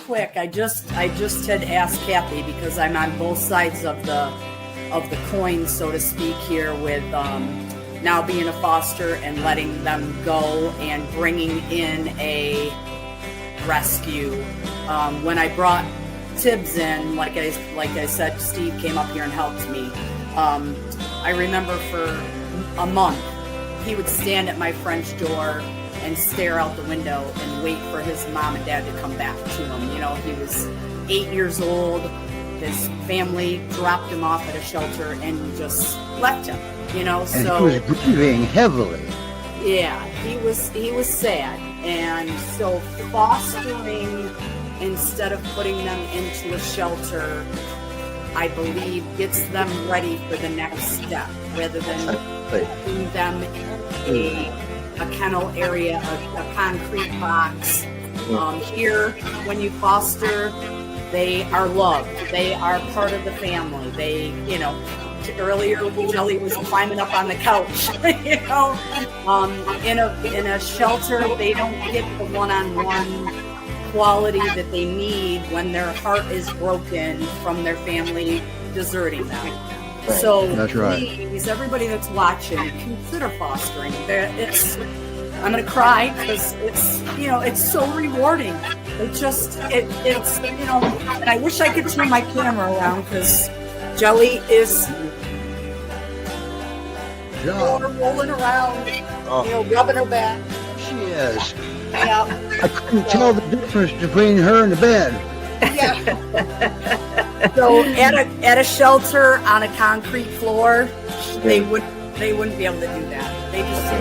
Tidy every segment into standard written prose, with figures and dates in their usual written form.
quick, I just had asked Kathy, because I'm on both sides of the coin, so to speak, here with now being a foster and letting them go and bringing in a rescue. When I brought Tibbs in, like I said, Steve came up here and helped me. I remember for a month, he would stand at my French door and stare out the window and wait for his mom and dad to come back to him. You know, he was 8 years old. His family dropped him off at a shelter and just left him. You know, and so he was grieving heavily. Yeah, he was sad, and so fostering instead of putting them into a shelter, I believe, gets them ready for the next step, rather than putting them in a kennel area, a concrete box. Here, when you foster, they are loved. They are part of the family. They, you know, earlier Jelly was climbing up on the couch. You know, in a shelter, they don't get the one-on-one quality that they need when their heart is broken from their family deserting them. Right. So that's right. Please, everybody that's watching, consider fostering. I'm gonna cry because it's so rewarding. It's and I wish I could turn my camera around because Jelly is rolling around, rubbing her back. She is. Yeah. I couldn't tell the difference between her and the bed. Yeah. So at a shelter on a concrete floor, they wouldn't be able to do that. They just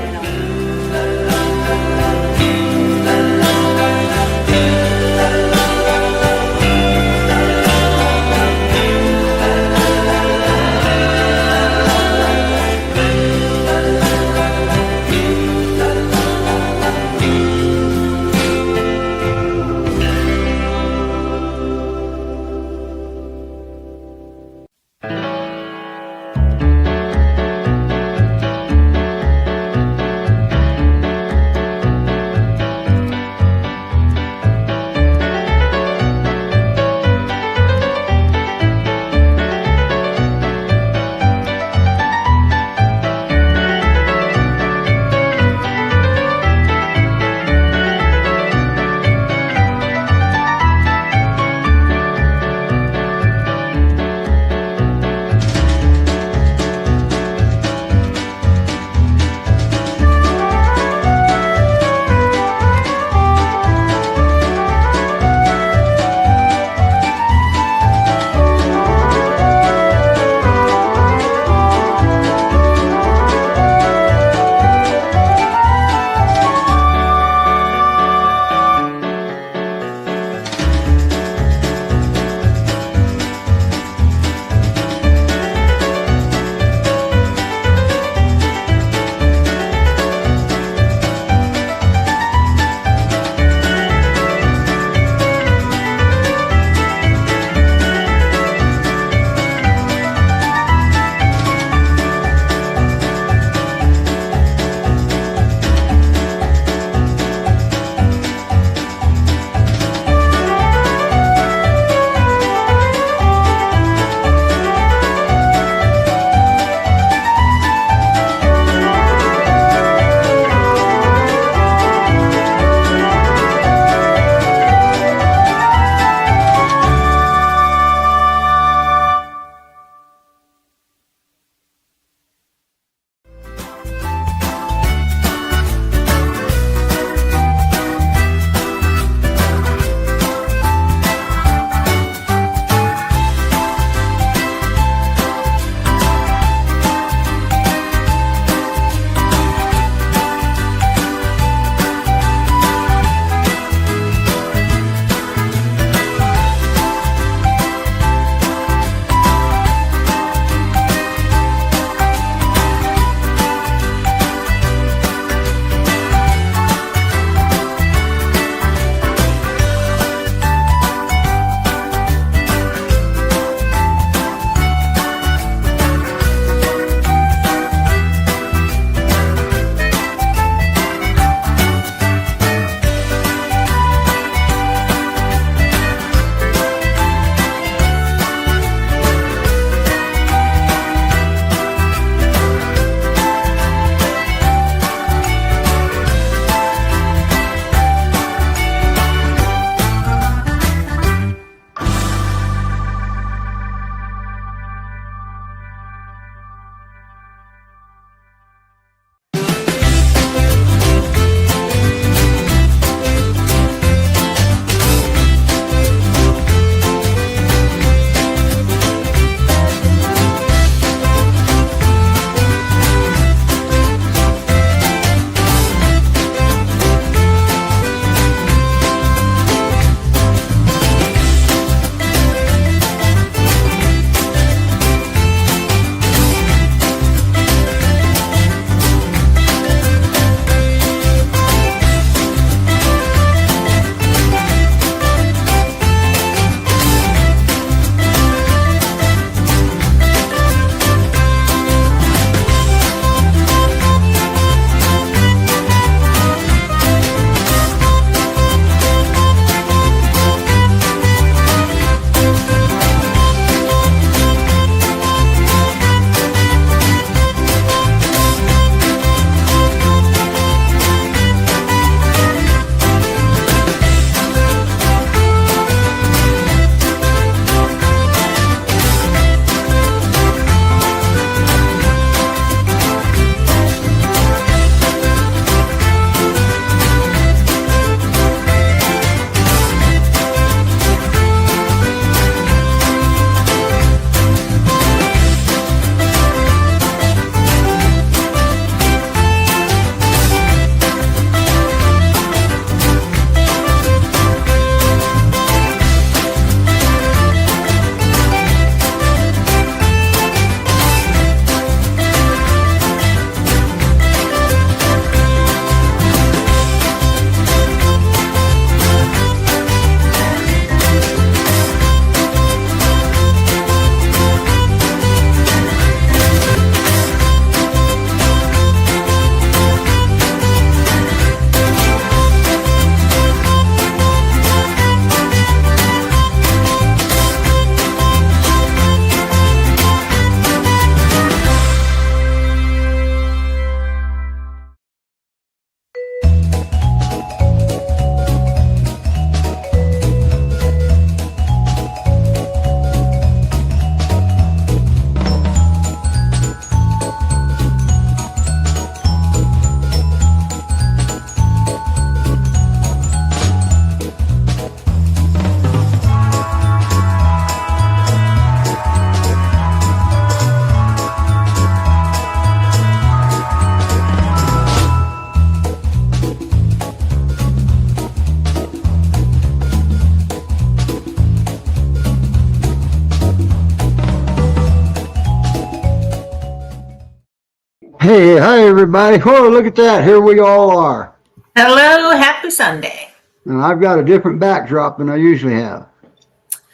Hey, hi everybody. Oh, look at that. Here we all are. Hello, happy Sunday. And I've got a different backdrop than I usually have.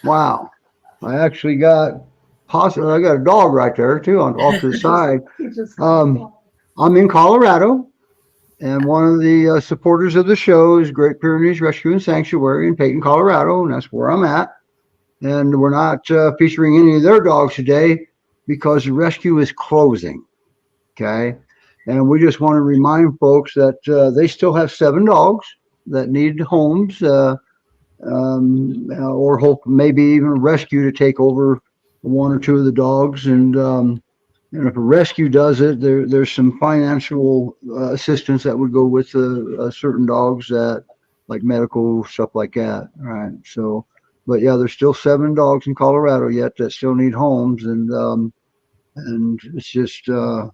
Wow. I actually got I got a dog right there too off to the side. I'm in Colorado, and one of the supporters of the show is Great Pyrenees Rescue and Sanctuary in Peyton, Colorado, and that's where I'm at. And we're not featuring any of their dogs today because the rescue is closing. Okay. And we just want to remind folks that they still have 7 dogs that need homes or hope maybe even a rescue to take over 1 or 2 of the dogs. And if a rescue does it, there's some financial assistance that would go with certain dogs that like medical stuff like that. All right. So, but yeah, there's still 7 dogs in Colorado yet that still need homes. And it's just a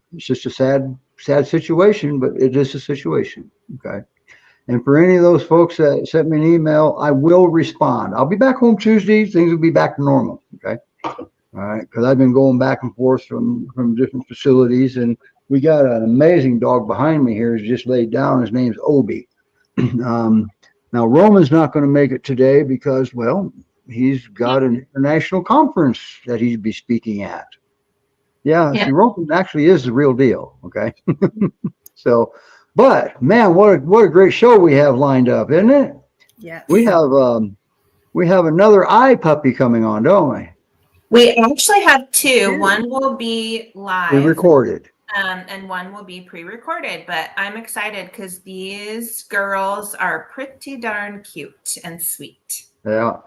sad situation, but it is a situation. Okay. And for any of those folks that sent me an email, I will respond. I'll be back home Tuesday. Things will be back to normal. Okay. All right. Because I've been going back and forth from different facilities, and we got an amazing dog behind me here. He's just laid down. His name's Obi. Now Roman's not going to make it today because, well, he's got an international conference that he'd be speaking at. Yeah. See, Roman actually is the real deal. Okay. So, but man, what a great show we have lined up, isn't it? Yes. We have another eye puppy coming on, don't we? We actually have 2. One will be live. We recorded. And one will be pre-recorded, but I'm excited because these girls are pretty darn cute and sweet. Yeah.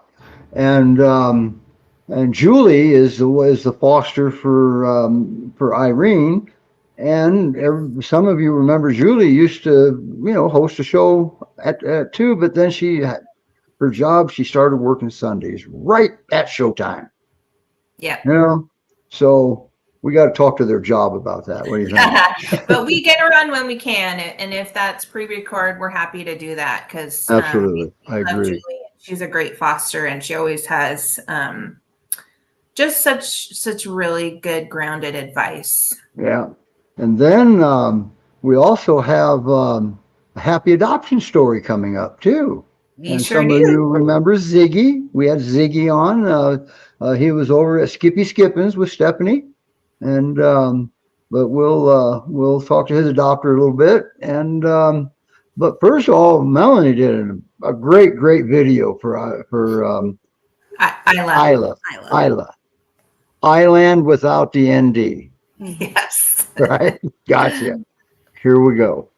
And Julie is the foster for Irene. And some of you remember Julie used to, host a show at 2, but then her job, she started working Sundays right at showtime. Yeah. So we got to talk to their job about that. What do you think? But we get her on when we can. And if that's pre-record, we're happy to do that because absolutely. I agree. Julie. She's a great foster and she always has just such really good grounded advice. Yeah. And then we also have a happy adoption story coming up too. And sure some do. of you remember Ziggy. We had Ziggy on. He was over at Skippy Skippins with Stephanie. And but we'll talk to his adopter a little bit. And but first of all, Melanie did a great video for Isla. Island without the ND. Yes. Right? Gotcha. Here we go.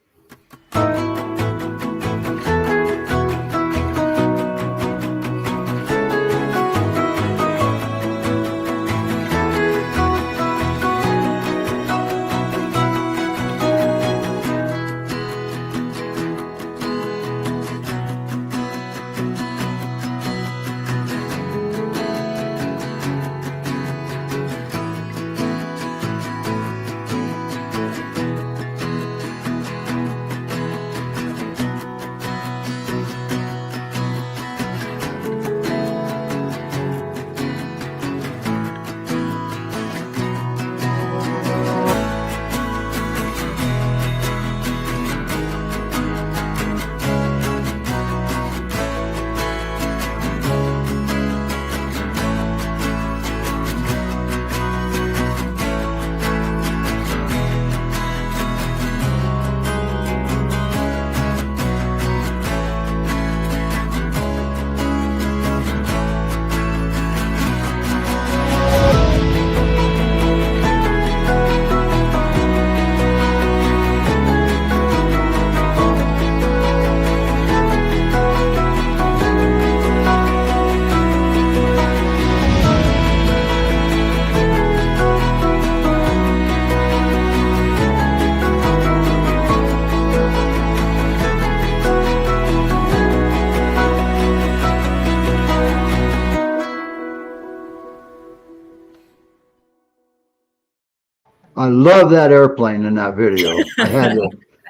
I love that airplane in that video.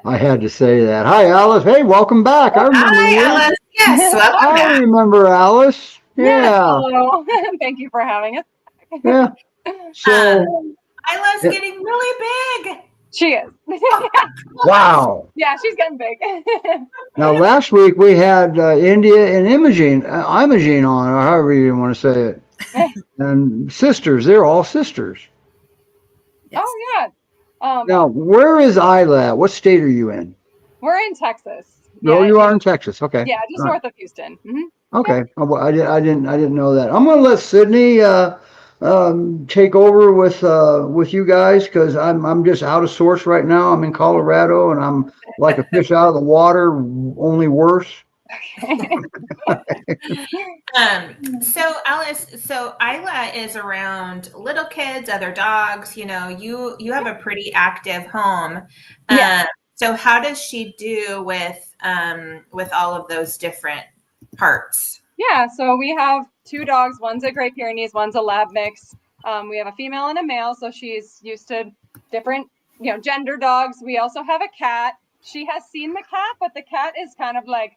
I had to say that. Hi, Alice. Hey, welcome back. I remember Hi, you. Alice. Yes, welcome I back. remember Alice. Yeah. Hello. Thank you for having us. Yeah. So Isla's getting really big. She is. Wow. Yeah, she's getting big. Now, last week we had India and Imogene on, or however you want to say it. And sisters, they're all sisters. Yes. Oh yeah. Now, where is Isla at? What state are you in? We're in Texas. No, you are in Texas. Okay. Yeah, just All right. north of Houston. Hmm. Okay. Well, I didn't know that. I'm gonna let Sydney take over with you guys because I'm just out of sorts right now. I'm in Colorado and I'm like a fish out of the water, only worse. So Alice, so Isla is around little kids, other dogs. You know, you have a pretty active home. Yeah. So how does she do with all of those different parts? Yeah, so we have 2 dogs. One's a Great Pyrenees, one's a lab mix. We have a female and a male, so she's used to different, gender dogs. We also have a cat. She has seen the cat, but the cat is kind of like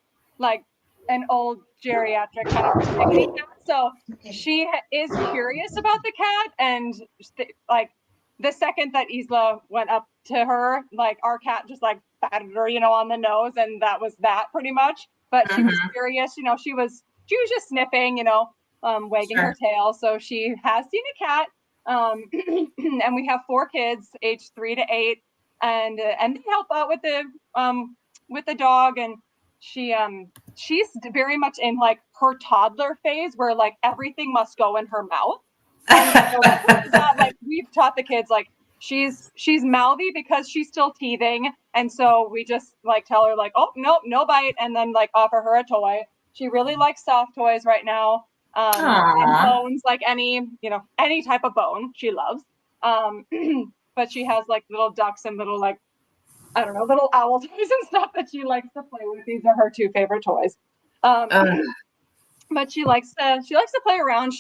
an old geriatric kind of rickety cat. So she is curious about the cat, and like the second that Isla went up to her, like our cat just like patted her, on the nose, and that was that pretty much. But she was curious, she was just sniffing, wagging her tail. So she has seen a cat. And we have 4 kids, aged 3 to 8, and they help out with the dog. And she's very much in like her toddler phase where like everything must go in her mouth. And so that, like we've taught the kids like she's mouthy because she's still teething, and so we just like tell her like, oh nope, no bite, and then like offer her a toy. She really likes soft toys right now. And bones, like any type of bone she loves. But she has like little ducks and little like, I don't know, little owl toys and stuff that she likes to play with. These are her 2 favorite toys. But she likes to play around.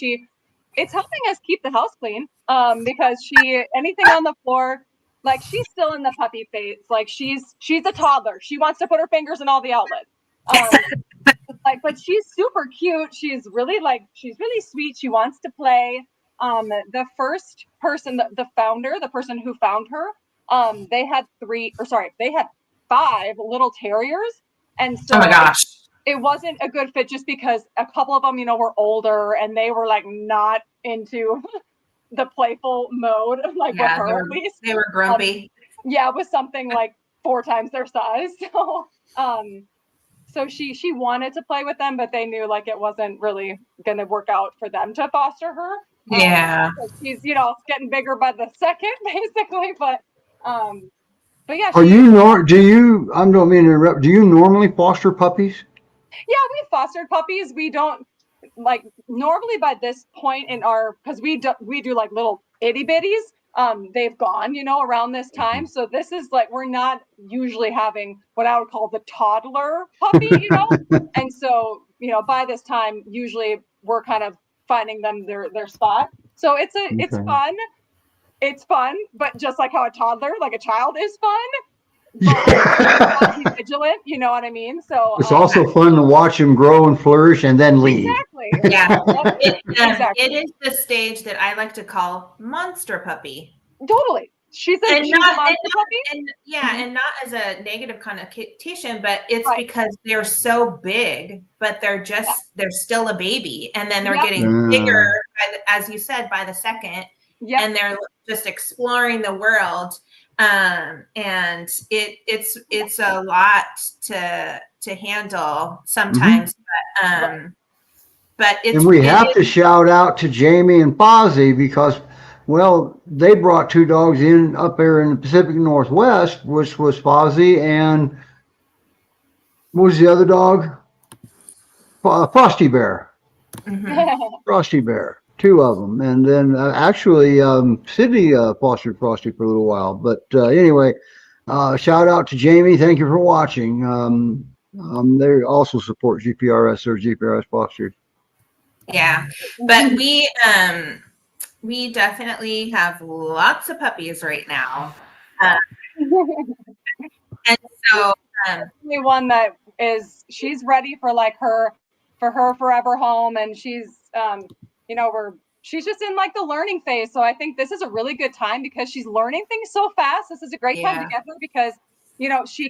It's helping us keep the house clean. Because anything on the floor, like she's still in the puppy phase. Like she's a toddler. She wants to put her fingers in all the outlets. But she's super cute. She's really sweet. She wants to play. The first person, the founder, the person who found her, they had 5 little terriers. And so oh my gosh, it wasn't a good fit just because a couple of them, were older and they were like not into the playful mode, like with her at least. They were grumpy. With something like 4 times their size. So she wanted to play with them, but they knew like it wasn't really going to work out for them to foster her. Yeah. She's, getting bigger by the second basically, but yeah. I don't mean to interrupt. Do you normally foster puppies? Yeah, we fostered puppies. We don't like normally by this point in because we do like little itty bitties. They've gone, around this time. So this is like, we're not usually having what I would call the toddler puppy, And so, by this time, usually we're kind of finding them their spot. So it's fun. It's fun, but just like how a toddler, like a child is fun, but be vigilant, you know what I mean? So it's also fun to watch them grow and flourish and then leave. Exactly. Yeah. Exactly. It is the stage that I like to call monster puppy. Totally. She's a monster puppy. And not as a negative connotation, but it's because they're so big, but they're still a baby, and then they're getting bigger, as you said, by the second, and they're just exploring the world. And it's a lot to handle sometimes, but it's. And we have to shout out to Jamie and Fozzie because, well, they brought 2 dogs in up there in the Pacific Northwest, which was Fozzie and what was the other dog? Frosty Bear. Frosty Bear. 2 of them. And then actually Sydney fostered Frosty for a little while. But anyway, shout out to Jamie. Thank you for watching. They also support GPRS or GPRS fostered. Yeah, but we definitely have lots of puppies right now. And so only one that she's ready for like her forever home, and she's we're she's just in like the learning phase. So I think this is a really good time because she's learning things so fast. This is a great time to get her because, you know, she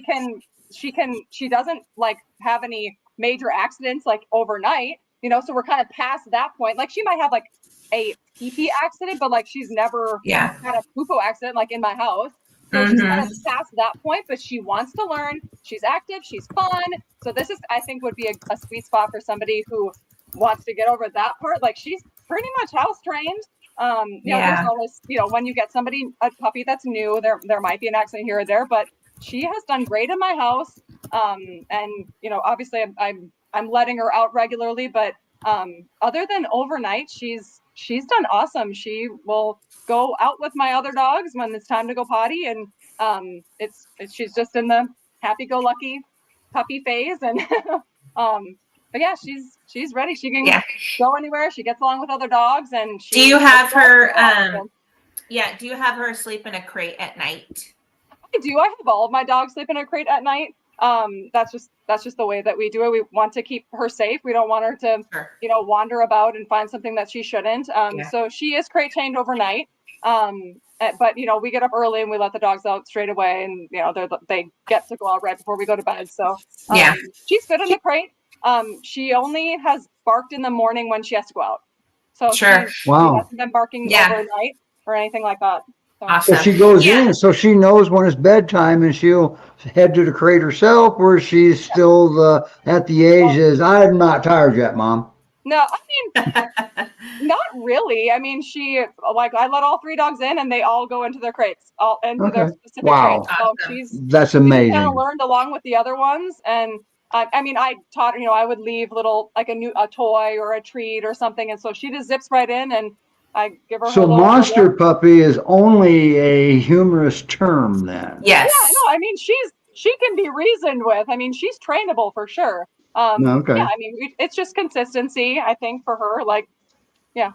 doesn't like have any major accidents like overnight, you know, so we're kind of past that point. Like she might have like a pee accident, but like she's never had a poo accident like in my house. So she's kind of past that point, but she wants to learn. She's active. She's fun. So this is, I think, would be a sweet spot for somebody who wants to get over that part. Like she's pretty much house trained. You know, there's always, you know, when you get a puppy that's new, there might be an accident here or there, but she has done great in my house. And you know, obviously I'm letting her out regularly, but other than overnight, she's done awesome. She will go out with my other dogs when it's time to go potty, and she's just in the happy-go-lucky puppy phase, and but yeah, she's ready. She can go anywhere. She gets along with other dogs, and do you have her? Do you have her sleep in a crate at night? I do. I have all of my dogs sleep in a crate at night. That's just the way that we do it. We want to keep her safe. We don't want her to, you know, wander about and find something that she shouldn't. So she is crate chained overnight. But you know, we get up early and we let the dogs out straight away, and you know, they get to go out right before we go to bed. So she's good in the crate. She only has barked in the morning when she has to go out. So she hasn't been barking overnight or anything like that. So she goes in, so she knows when it's bedtime, and she'll head to the crate herself, or she's still at the age as I'm not tired yet, Mom. No, I mean, not really. I mean, I let all 3 dogs in, and they all go into their crates, all into their specific crates. So that's amazing. She kind of learned along with the other ones, and I mean, I taught her. You know, I would leave little like a toy or a treat or something, and so she just zips right in and. I give her. So monster puppy is only a humorous term then. Yes. Yeah, no, I mean she can be reasoned with. I mean she's trainable for sure. Yeah, I mean it's just consistency. I think for her, like, I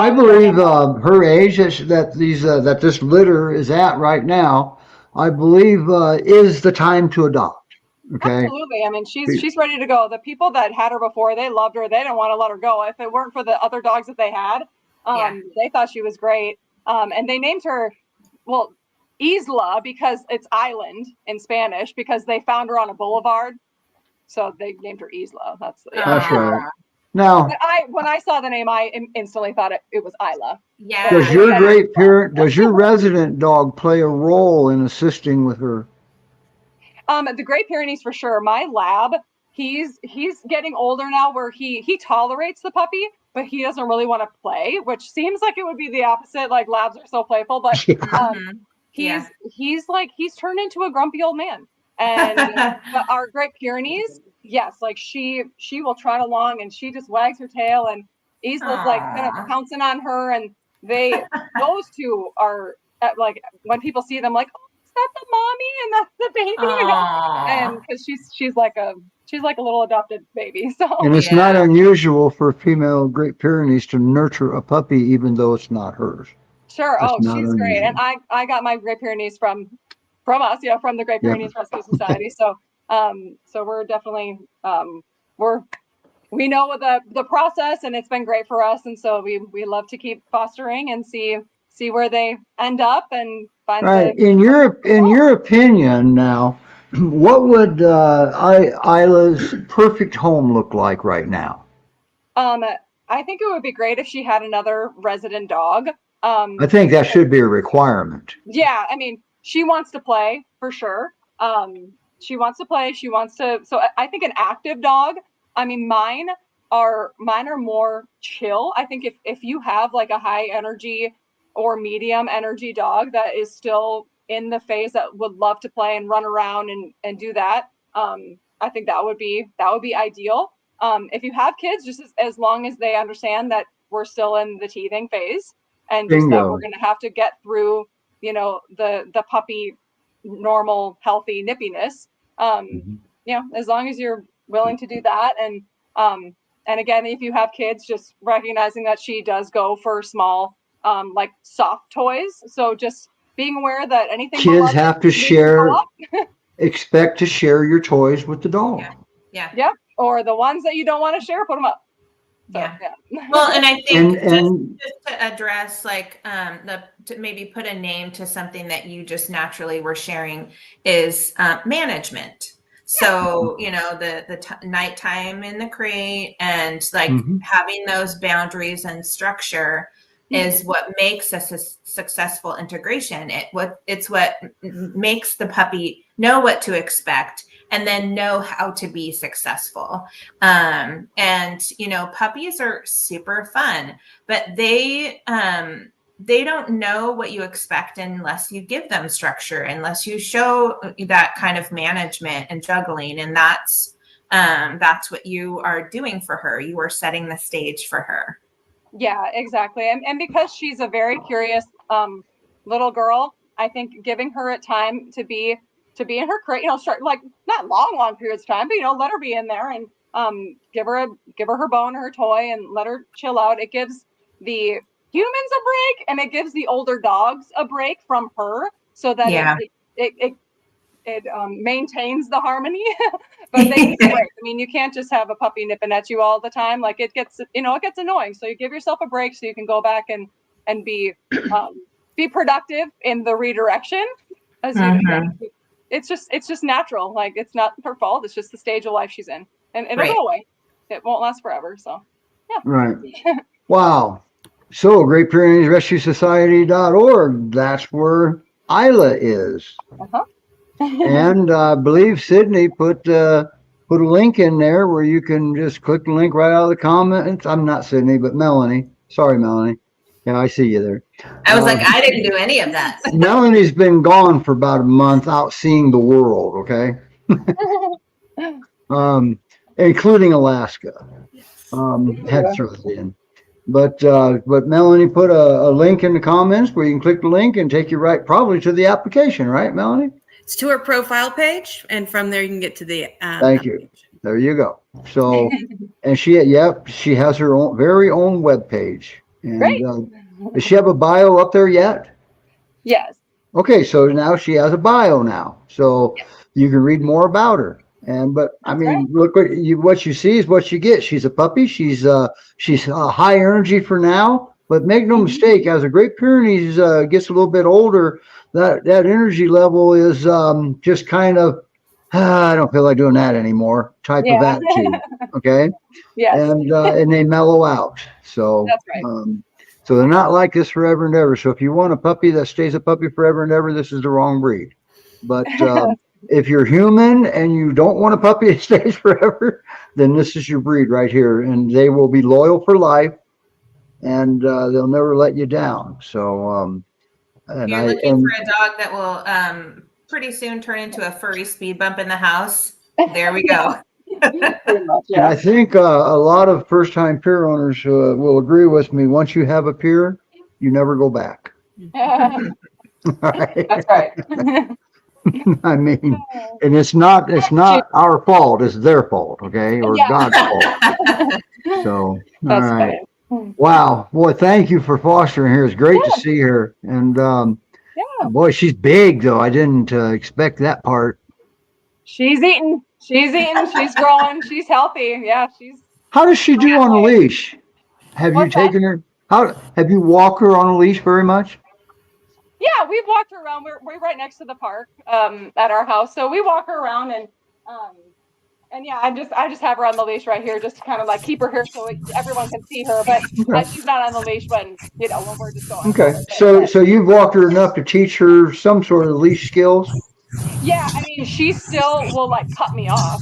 believe her age that this litter is at right now, I believe is the time to adopt. Okay. Absolutely. I mean she's ready to go. The people that had her before, they loved her. They didn't want to let her go. If it weren't for the other dogs that they had. They thought she was great. And they named her, Isla, because it's island in Spanish, because they found her on a boulevard. So they named her Isla. That's right. Now, when I saw the name, I instantly thought it was Isla. Yeah. Does your resident dog play a role in assisting with her? The Great Pyrenees for sure. My lab, he's getting older now where he tolerates the puppy, but he doesn't really want to play, which seems like it would be the opposite. Like labs are so playful, but he's turned into a grumpy old man. And but our Great Pyrenees, yes, like she will trot along and she just wags her tail, and Isla's like kind of pouncing on her, and those two are like when people see them, like, oh, is that the mommy and that's the baby? And because she's like a little adopted baby. So and it's not unusual for female Great Pyrenees to nurture a puppy even though it's not hers. Sure. She's great. And I got my Great Pyrenees from us, from the Great Pyrenees Rescue Society. So so we're definitely we know the process, and it's been great for us, and so we love to keep fostering and see where they end up and find in your opinion now, what would Isla's perfect home look like right now? I think it would be great if she had another resident dog. I think that should be a requirement. Yeah, I mean, she wants to play for sure. She wants to play. She wants to. So I think an active dog. I mean, mine are more chill. I think if you have like a high energy or medium energy dog that is still in the phase that would love to play and run around and do that, I think that would be ideal. If you have kids, just as long as they understand that we're still in the teething phase, and just that we're going to have to get through, the puppy normal healthy nippiness. As long as you're willing to do that, and again, if you have kids, just recognizing that she does go for small, like soft toys. So just being aware that anything kids have to share, expect to share your toys with the dog. Yeah. Or the ones that you don't want to share, put them up. So, Yeah. yeah. Well, and I think And just to address like to maybe put a name to something that you just naturally were sharing is management. So, you know, the nighttime in the crate and like having those boundaries and structure is what makes us a successful integration. It's what makes the puppy know what to expect and then know how to be successful. And you know, puppies are super fun, but they don't know what you expect unless you give them structure, unless you show that kind of management and juggling. And that's what you are doing for her. You are setting the stage for her. Yeah, exactly. And because she's a very curious little girl, I think giving her a time to be in her crate, you know, start like not long periods of time, but you know, let her be in there and give her her bone or her toy and let her chill out. It gives the humans a break and it gives the older dogs a break from her so that it maintains the harmony. But they need a break. I mean, you can't just have a puppy nipping at you all the time. Like it gets annoying. So you give yourself a break so you can go back and be productive in the redirection. As it's just natural. Like it's not her fault. It's just the stage of life she's in, and it'll go away. It won't last forever. So yeah. Right. Wow. So Great Pyrenees Rescue Society.org. That's where Isla is. And I believe Sydney put a link in there where you can just click the link right out of the comments. I'm not Sydney, but Melanie. Sorry, Melanie. Yeah, I see you there. I was like, I didn't do any of that. Melanie's been gone for about a month out seeing the world, okay? Including Alaska. Had thrown it in. But Melanie put a link in the comments where you can click the link and take you right probably to the application, right, Melanie? It's to her profile page, and from there you can get to the Thank you. There you go. So, and she has her own very own web page. And does she have a bio up there yet? Yes. Okay, so now she has a bio now, so you can read more about her. But I mean, look what you see is what you get. She's a puppy. She's high energy for now, but make no mistake, as a Great Pyrenees gets a little bit older, that energy level is just kind of I don't feel like doing that anymore type of attitude. Okay. Yes. And they mellow out. So that's right. So they're not like this forever and ever. So if you want a puppy that stays a puppy forever and ever, this is the wrong breed. But if you're human and you don't want a puppy that stays forever, then this is your breed right here. And they will be loyal for life, and they'll never let you down. So you're looking for a dog that will pretty soon turn into a furry speed bump in the house. There we go. Pretty much, And I think a lot of first-time peer owners will agree with me. Once you have a peer, you never go back. Right? That's right. I mean, and it's not our fault. It's their fault, okay, or God's fault. So, all right. Wow, boy, thank you for fostering her. It's great to see her. And boy, she's big though. I didn't expect that part. She's eating. She's growing. She's healthy. Yeah, she's. How does she do on a leash? Have you taken her? Have you walked her on a leash very much? Yeah, we've walked her around. We're right next to the park at our house, so we walk her around and yeah, I just have her on the leash right here, just to kind of like keep her here so everyone can see her. But she's not on the leash when we're just going. Okay, so you've walked her enough to teach her some sort of leash skills. Yeah, I mean, she still will like cut me off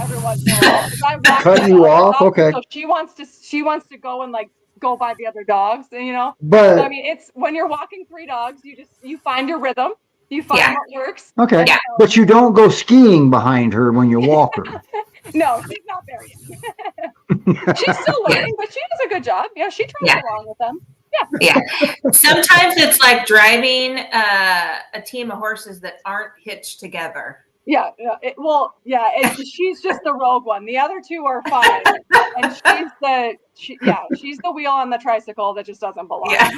every once in a while. Cut you off, okay. So she wants to go and like go by the other dogs, But so, I mean, it's when you're walking 3 dogs, you find your rhythm, you find what works. Okay, but you don't go skiing behind her when you walk her. No, she's not there yet. She's still learning, but she does a good job. Yeah, she tries along with them. Yeah. Sometimes it's like driving a team of horses that aren't hitched together. Yeah. She's just the rogue one. The other 2 are fine, and she's the wheel on the tricycle that just doesn't belong. Yeah.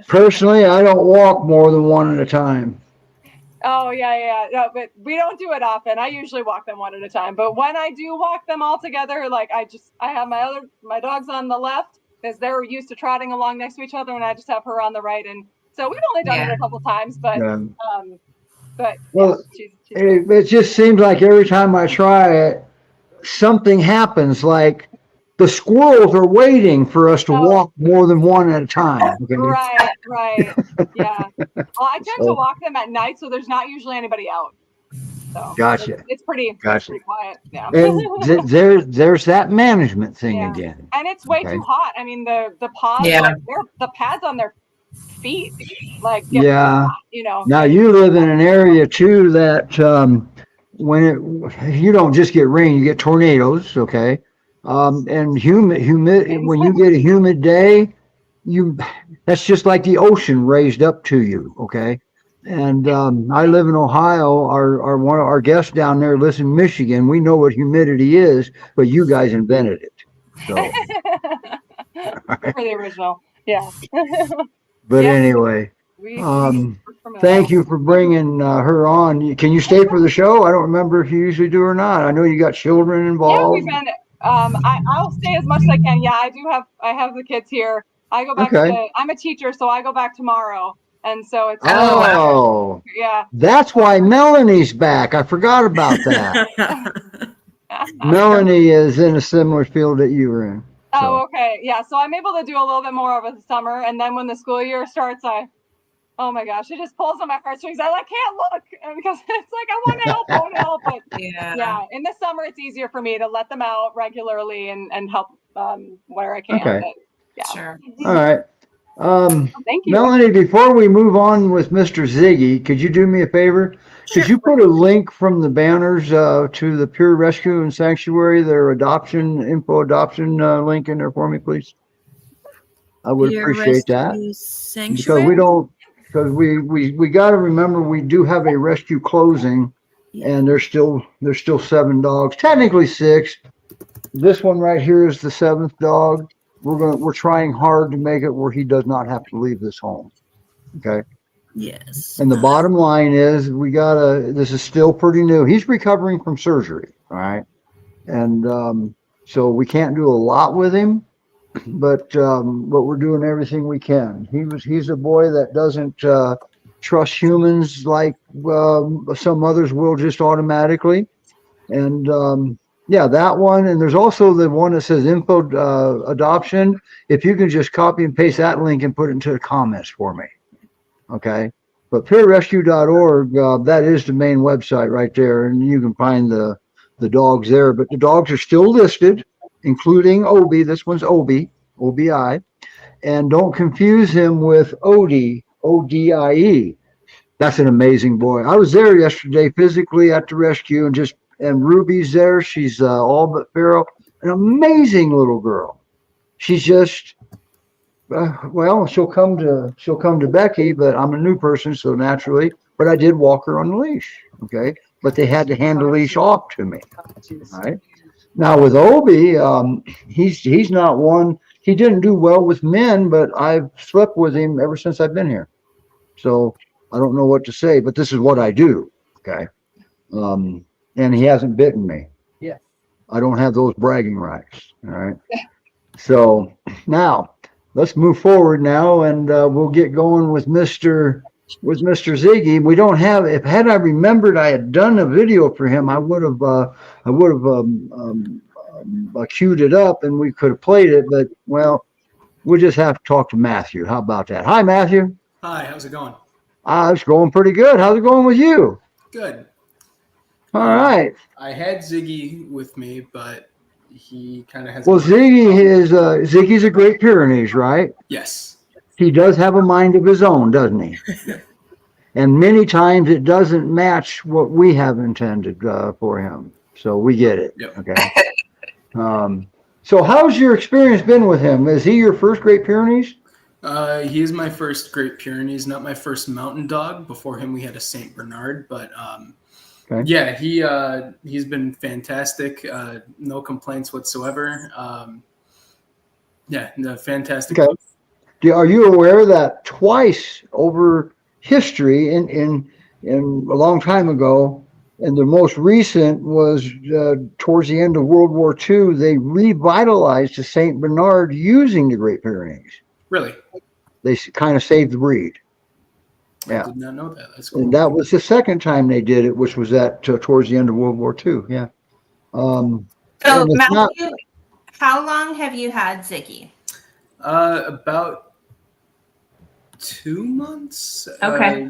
Personally, I don't walk more than 1 at a time. Oh yeah. No, but we don't do it often. I usually walk them one at a time. But when I do walk them all together, like I have my dogs on the left because they're used to trotting along next to each other, and I just have her on the right. And so we've only done it a couple times, but Yeah. Well, yeah, she's it just seems like every time I try it, something happens. Like the squirrels are waiting for us to walk more than one at a time. Okay? Right. Yeah. Well, I tend to So, walk them at night, so there's not usually anybody out. So gotcha. it's pretty quiet. Yeah. And there's that management thing again. And it's way too hot. I mean, the paws, the pads on their feet, like get hot, you know. Now you live in an area too that you don't just get rain, you get tornadoes. Okay, and humid. When you get a humid day, that's just like the ocean raised up to you. Okay. And I live in Ohio. One of our guests down there lives in Michigan. We know what humidity is, but you guys invented it. So for the original, yeah. But anyway, thank you for bringing her on. Can you stay for the show? I don't remember if you usually do or not. I know you got children involved. Yeah, we've been. I'll stay as much as I can. Yeah, I have the kids here. I go back I'm a teacher, so I go back tomorrow. And so it's yeah. That's why Melanie's back. I forgot about that. Melanie is in a similar field that you were in. So. Oh, okay. Yeah. So I'm able to do a little bit more over the summer, and then when the school year starts, oh my gosh, it just pulls on my heartstrings. I can't look because it's like I want to help, but yeah. In the summer, it's easier for me to let them out regularly and help where I can. Okay. But, yeah. Sure. All right. Thank you, Melanie. Before we move on with Mr. Ziggy, could you do me a favor? Sure. Could you put a link from the banners to the Pure Rescue and Sanctuary, their info adoption link in there for me, please? I would appreciate that. Sanctuary? Because we got to remember we do have a rescue closing, and there's still 7 dogs, technically 6. This one right here is the 7th dog. We're trying hard to make it where he does not have to leave this home. Okay. Yes. And the bottom line is this is still pretty new. He's recovering from surgery. All right. And so we can't do a lot with him, but we're doing everything we can. He's a boy that doesn't trust humans like some others will just automatically. And that one. And there's also the one that says info adoption. If you can just copy and paste that link and put it into the comments for me. Okay. But purerescue.org, that is the main website right there. And you can find the dogs there. But the dogs are still listed, including Obi. This one's Obi, OBI. And don't confuse him with Odie, ODIE. That's an amazing boy. I was there yesterday physically at the rescue, and Ruby's there. She's all but feral. An amazing little girl. She's just, she'll come to Becky, but I'm a new person, so naturally. But I did walk her on the leash, okay? But they had to hand the leash off to me. All right. Now with Obi, he's not one. He didn't do well with men, but I've slept with him ever since I've been here. So I don't know what to say, but this is what I do. Okay. And he hasn't bitten me. Yeah. I don't have those bragging rights. All right. So now let's move forward now, and we'll get going with Mr. Ziggy. We don't have. Had I remembered I had done a video for him, I would have queued it up and we could have played it. But we'll just have to talk to Matthew. How about that? Hi, Matthew. Hi. How's it going? It's going pretty good. How's it going with you? Good. All right. I had Ziggy with me, but he kind of has. Well, Ziggy's a Great Pyrenees, right? Yes. He does have a mind of his own, doesn't he? And many times it doesn't match what we have intended for him. So we get it. Yep. Okay. So how's your experience been with him? Is he your first Great Pyrenees? He is my first Great Pyrenees, not my first mountain dog. Before him, we had a Saint Bernard, but yeah, he's been fantastic. No complaints whatsoever. Fantastic. Okay. Are you aware that twice over history in and a long time ago. And the most recent was towards the end of World War II. They revitalized the Saint Bernard using the Great Pyrenees. Really? They kind of saved the breed. Yeah. I did not know that. That's cool. And that was the second time they did it, which was towards the end of World War II. Yeah. So Matthew, how long have you had Ziggy? About 2 months. Okay.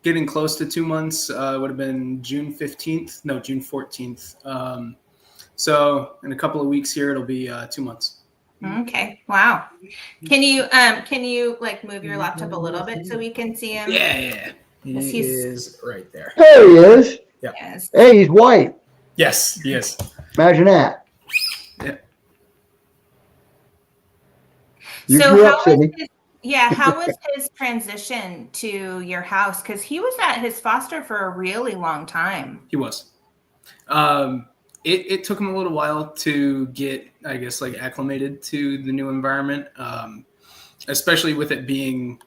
Getting close to 2 months. Would have been June 15th. No, June 14th. So in a couple of weeks here, it'll be 2 months. Okay. Wow. Can you like move your laptop a little bit so we can see him? Yeah. He is right there. There he is. Yeah. Yes. Hey, he's white. Yes, he is. Imagine that. Yeah. You So grew up, Sydney. how was his transition to your house? Because he was at his foster for a really long time. He was. It took him a little while to get, I guess, like acclimated to the new environment, especially with it being,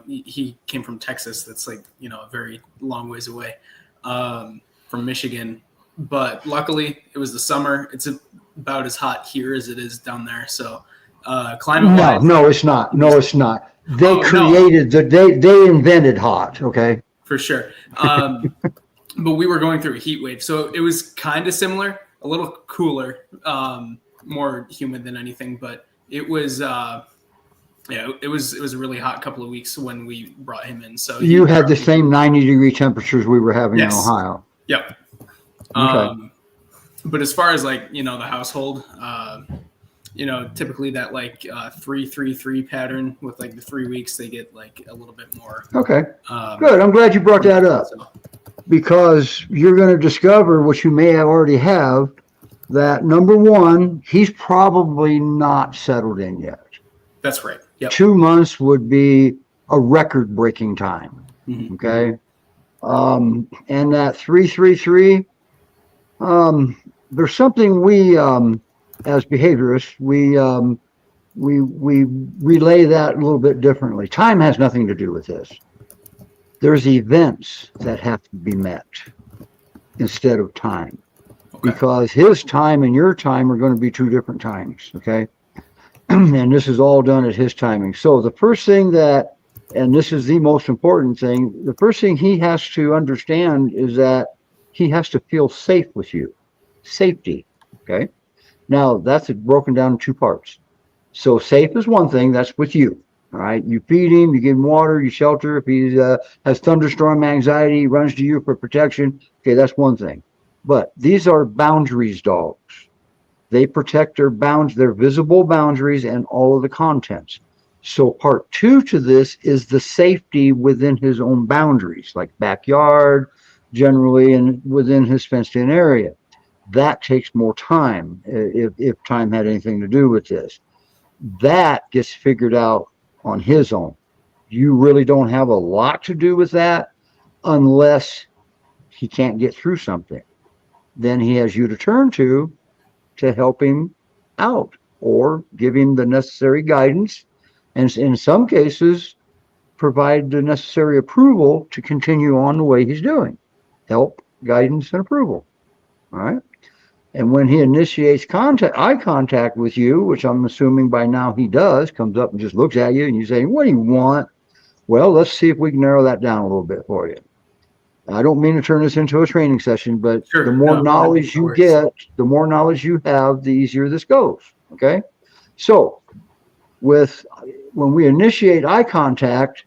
he came from Texas. That's like, a very long ways away from Michigan. But luckily, it was the summer. It's about as hot here as it is down there. So climate-wise. No, it's not. No, it's not. They created they invented hot. Okay. For sure. But we were going through a heat wave, so it was kind of similar, a little cooler, more humid than anything. But it was, it was a really hot couple of weeks when we brought him in. So you had the same 90-degree temperatures we were having in Ohio. Yep. Okay. But as far as like the household, typically that like 3-3-3 pattern with like the 3 weeks, they get like a little bit more. Okay. Good. I'm glad you brought that up. Because you're going to discover what you may have already have, that number one, he's probably not settled in yet. That's right. Yep. 2 months would be a record-breaking time. Mm-hmm. Okay. And that 3-3-3, there's something we, as behaviorists, we relay that a little bit differently. Time has nothing to do with this. There's events that have to be met instead of time. Okay. Because his time and your time are going to be two different times. Okay. And this is all done at his timing. So the first thing and this is the most important thing, the first thing he has to understand is that he has to feel safe with you. Safety. Okay. Now that's broken down in two parts. So safe is one thing, that's with you. All right. You feed him, you give him water, you shelter. If he has thunderstorm anxiety, he runs to you for protection. Okay. That's one thing. But these are boundaries dogs. They protect their visible boundaries and all of the contents. So part two to this is the safety within his own boundaries, like backyard, generally, and within his fenced in area. That takes more time if time had anything to do with this. That gets figured out on his own. You really don't have a lot to do with that unless he can't get through something. Then he has you to turn to help him out or give him the necessary guidance, and in some cases provide the necessary approval to continue on the way he's doing. Help, guidance, and approval. All right. And when he initiates eye contact with you, which I'm assuming by now he does, comes up and just looks at you and you say, "What do you want?" Well, let's see if we can narrow that down a little bit for you. I don't mean to turn this into a training session, but the more knowledge you get, the more knowledge you have, the easier this goes. Okay. So when we initiate eye contact,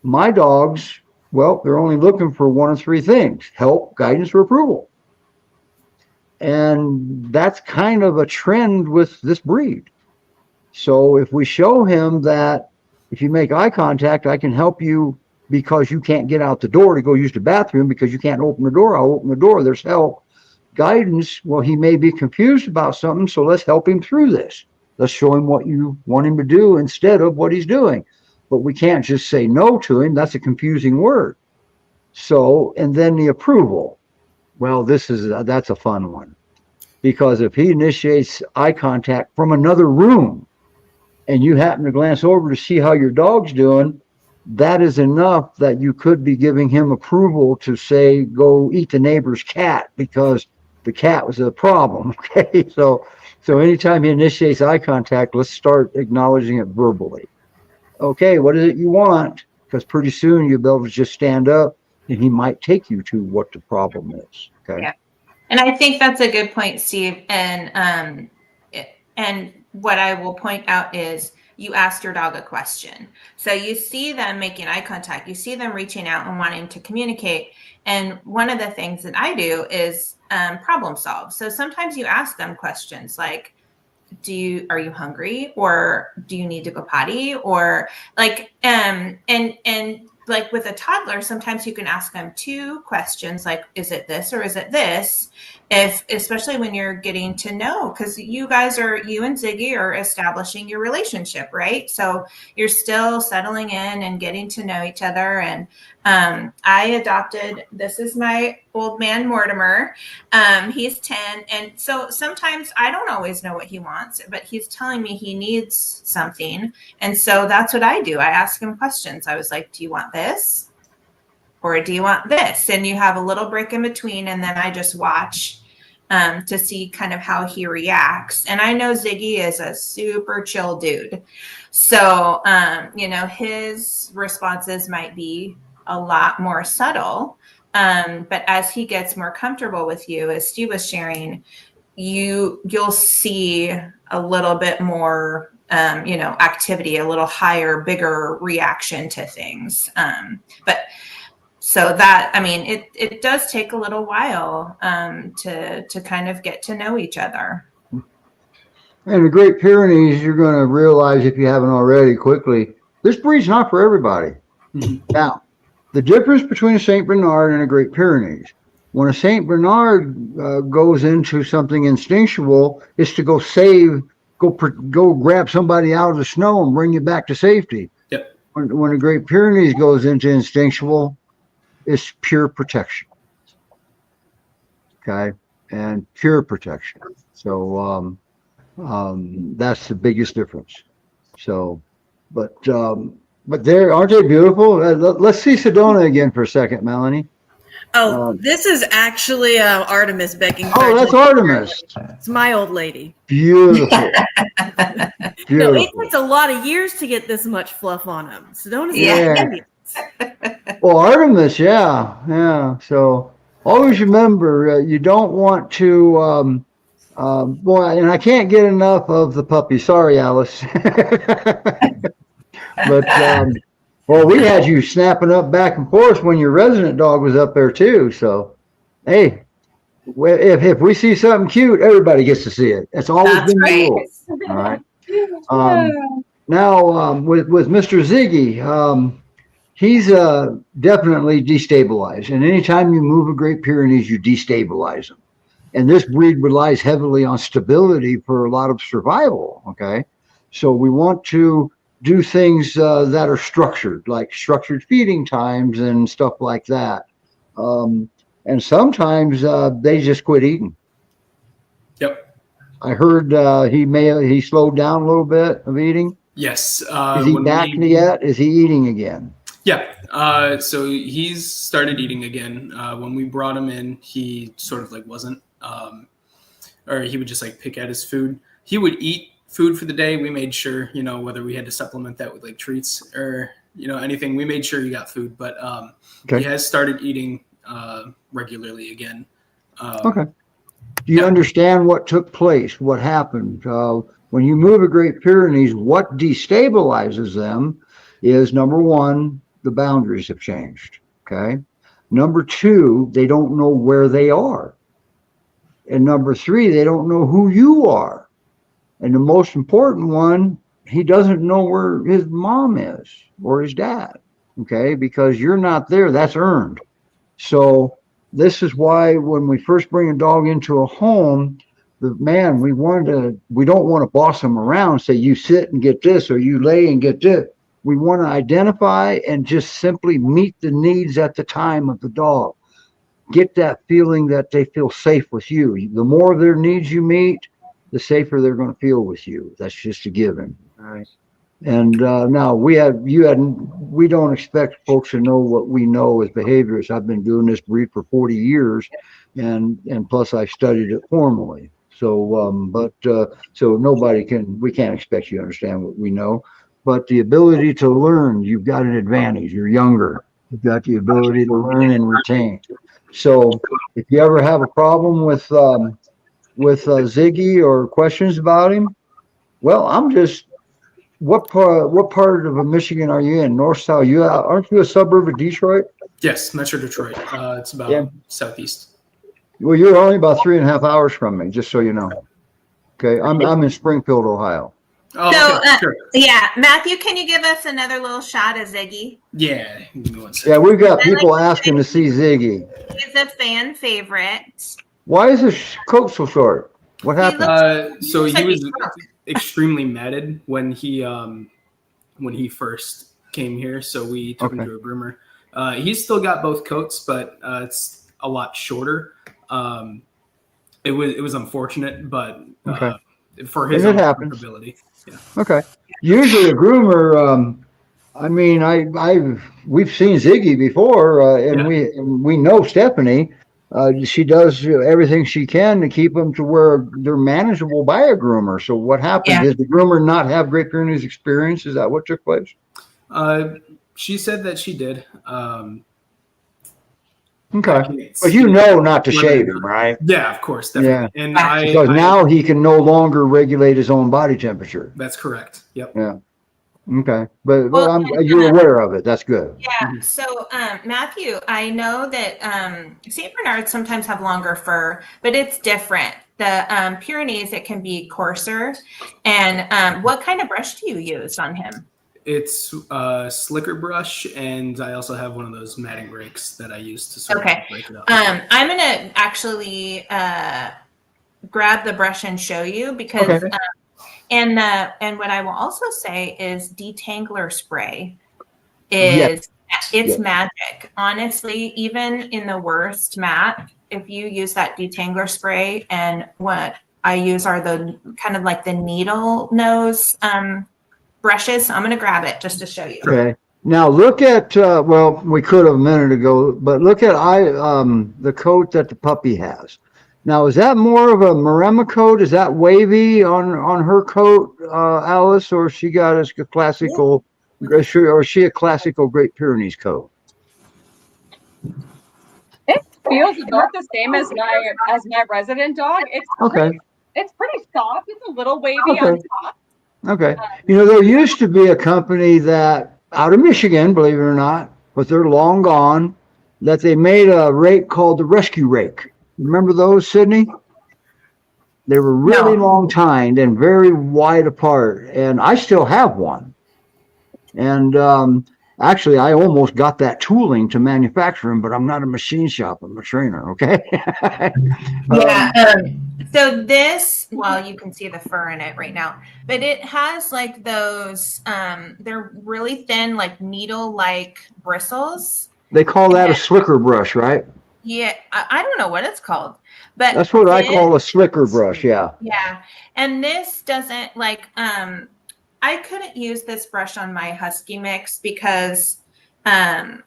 my dogs, well, they're only looking for one of three things: help, guidance, or approval. And that's kind of a trend with this breed. So if we show him that if you make eye contact, I can help you because you can't get out the door to go use the bathroom because you can't open the door, I'll open the door, there's help. Guidance, well, he may be confused about something, so let's help him through this. Let's show him what you want him to do instead of what he's doing. But we can't just say no to him. That's a confusing word. So, and then the approval. Well, that's a fun one, because if he initiates eye contact from another room and you happen to glance over to see how your dog's doing, that is enough that you could be giving him approval to say, go eat the neighbor's cat because the cat was a problem. Okay. So anytime he initiates eye contact, let's start acknowledging it verbally. Okay. What is it you want? Because pretty soon you'll be able to just stand up and he might take you to what the problem is. Okay. Yeah. And I think that's a good point, Steve. And what I will point out is you asked your dog a question. So you see them making eye contact, you see them reaching out and wanting to communicate. And one of the things that I do is problem solve. So sometimes you ask them questions like, are you hungry, or do you need to go potty, or like, and like with a toddler, sometimes you can ask them 2 questions, like, is it this or is it this? Especially when you're getting to know, because you and Ziggy are establishing your relationship, right? So you're still settling in and getting to know each other. And this is my old man, Mortimer. He's 10. And so sometimes I don't always know what he wants, but he's telling me he needs something. And so that's what I do. I ask him questions. I was like, do you want this? Or do you want this? And you have a little break in between. And then I just watch to see kind of how he reacts. And I know Ziggy is a super chill dude. So, his responses might be a lot more subtle. But as he gets more comfortable with you, as Steve was sharing, you'll see a little bit more, activity, a little higher, bigger reaction to things. So that, it does take a little while to kind of get to know each other. And the Great Pyrenees, you're going to realize, if you haven't already, quickly, this breed's not for everybody. Mm-hmm. Now, the difference between a St. Bernard and a Great Pyrenees, when a St. Bernard goes into something instinctual, is to go grab somebody out of the snow and bring you back to safety. Yep. When a Great Pyrenees goes into instinctual, it's pure protection. Okay. And pure protection. So that's the biggest difference. So, but there, aren't they beautiful? Let's see Sedona again for a second, Melanie. Oh, this is actually Artemis begging. Oh, that's Artemis. It's my old lady. Beautiful. No, it takes a lot of years to get this much fluff on them. Sedona's Well, Artemis, yeah. So always remember, you don't want to. And I can't get enough of the puppy. Sorry, Alice. But well, we had you snapping up back and forth when your resident dog was up there too. So, hey, if we see something cute, everybody gets to see it. That's always been the rule. All right. Now with Mr. Ziggy, he's definitely destabilized. And anytime you move a Great Pyrenees, you destabilize them. And this breed relies heavily on stability for a lot of survival. Okay, so we want to do things that are structured, like structured feeding times and stuff like that. And sometimes they just quit eating. Yep. I heard he slowed down a little bit of eating. Yes. Is he back yet? Is he eating again? Yeah. So he's started eating again. When we brought him in, he sort of like wasn't, or he would just like pick at his food. He would eat food for the day. We made sure, whether we had to supplement that with like treats or, anything, we made sure he got food, but he has started eating regularly again. Okay. Do you understand what took place? What happened? When you move a Great Pyrenees, what destabilizes them is, number one, the boundaries have changed. Okay. Number two, they don't know where they are. And number three, they don't know who you are. And the most important one, he doesn't know where his mom is or his dad. Okay. Because you're not there. That's earned. So this is why when we first bring a dog into a home, we don't want to boss them around, say you sit and get this or you lay and get this. We want to identify and just simply meet the needs at the time of the dog. Get that feeling that they feel safe with you. The more of their needs you meet, the safer they're going to feel with you. That's just a given. All right. And now we don't expect folks to know what we know as behaviorists. I've been doing this breed for 40 years, and plus I studied it formally. So, so we can't expect you to understand what we know. But the ability to learn, you've got an advantage. You're younger. You've got the ability to learn and retain. So, if you ever have a problem with Ziggy or questions about him, well, what part of Michigan are you in? North, south? Aren't you a suburb of Detroit? Yes, Metro Detroit. It's about southeast. Well, you're only about 3.5 hours from me, just so you know. Okay, I'm in Springfield, Ohio. Oh, So, okay, sure. yeah, Matthew, can you give us another little shot of Ziggy? Yeah. Yeah, we've got people asking to see Ziggy. He's a fan favorite. Why is his coat so short? What happened? So he was extremely matted when he first came here. So we took him to a groomer. He's still got both coats, but it's a lot shorter. It was unfortunate, but for his own comfortability. Yeah. Okay. Usually a groomer. We've seen Ziggy before, and we know Stephanie. She does everything she can to keep them to where they're manageable by a groomer. So what happened? Did the groomer not have Great Pyrenees experience? Is that what took place? She said that she did. Okay, but you know not to shave him, right? Yeah, of course, definitely. Yeah. And because now he can no longer regulate his own body temperature. That's correct. Yep. Yeah. Okay, but you're aware of it. That's good. Yeah. So, Matthew, I know that Saint Bernards sometimes have longer fur, but it's different. The Pyrenees, it can be coarser. And what kind of brush do you use on him? It's a slicker brush, and I also have one of those matting rakes that I use to sort of break it up. I'm gonna actually grab the brush and show you because, and what I will also say is detangler spray is it's magic. Honestly, even in the worst mat, if you use that detangler spray, and what I use are the kind of like the needle nose brushes. So I'm going to grab it just to show you. Okay. Now look at, we could have a minute ago, but look at the coat that the puppy has. Now, is that more of a Maremma coat? Is that wavy on her coat, Alice, or she got a classical, or is she a classical Great Pyrenees coat? It feels about the same as my resident dog. It's pretty soft. It's a little wavy on top. Okay. There used to be a company that out of Michigan, believe it or not, but they're long gone, that they made a rake called the Rescue Rake. Remember those, Sydney? They were really long-tined and very wide apart, and I still have one. And actually, I almost got that tooling to manufacture them, but I'm not a machine shop. I'm a trainer, okay? So this, you can see the fur in it right now, but it has like those, they're really thin, like needle-like bristles. They call that a slicker brush, right? Yeah, I don't know what it's called, but that's what I call a slicker brush. Yeah. Yeah, and this doesn't I couldn't use this brush on my husky mix because her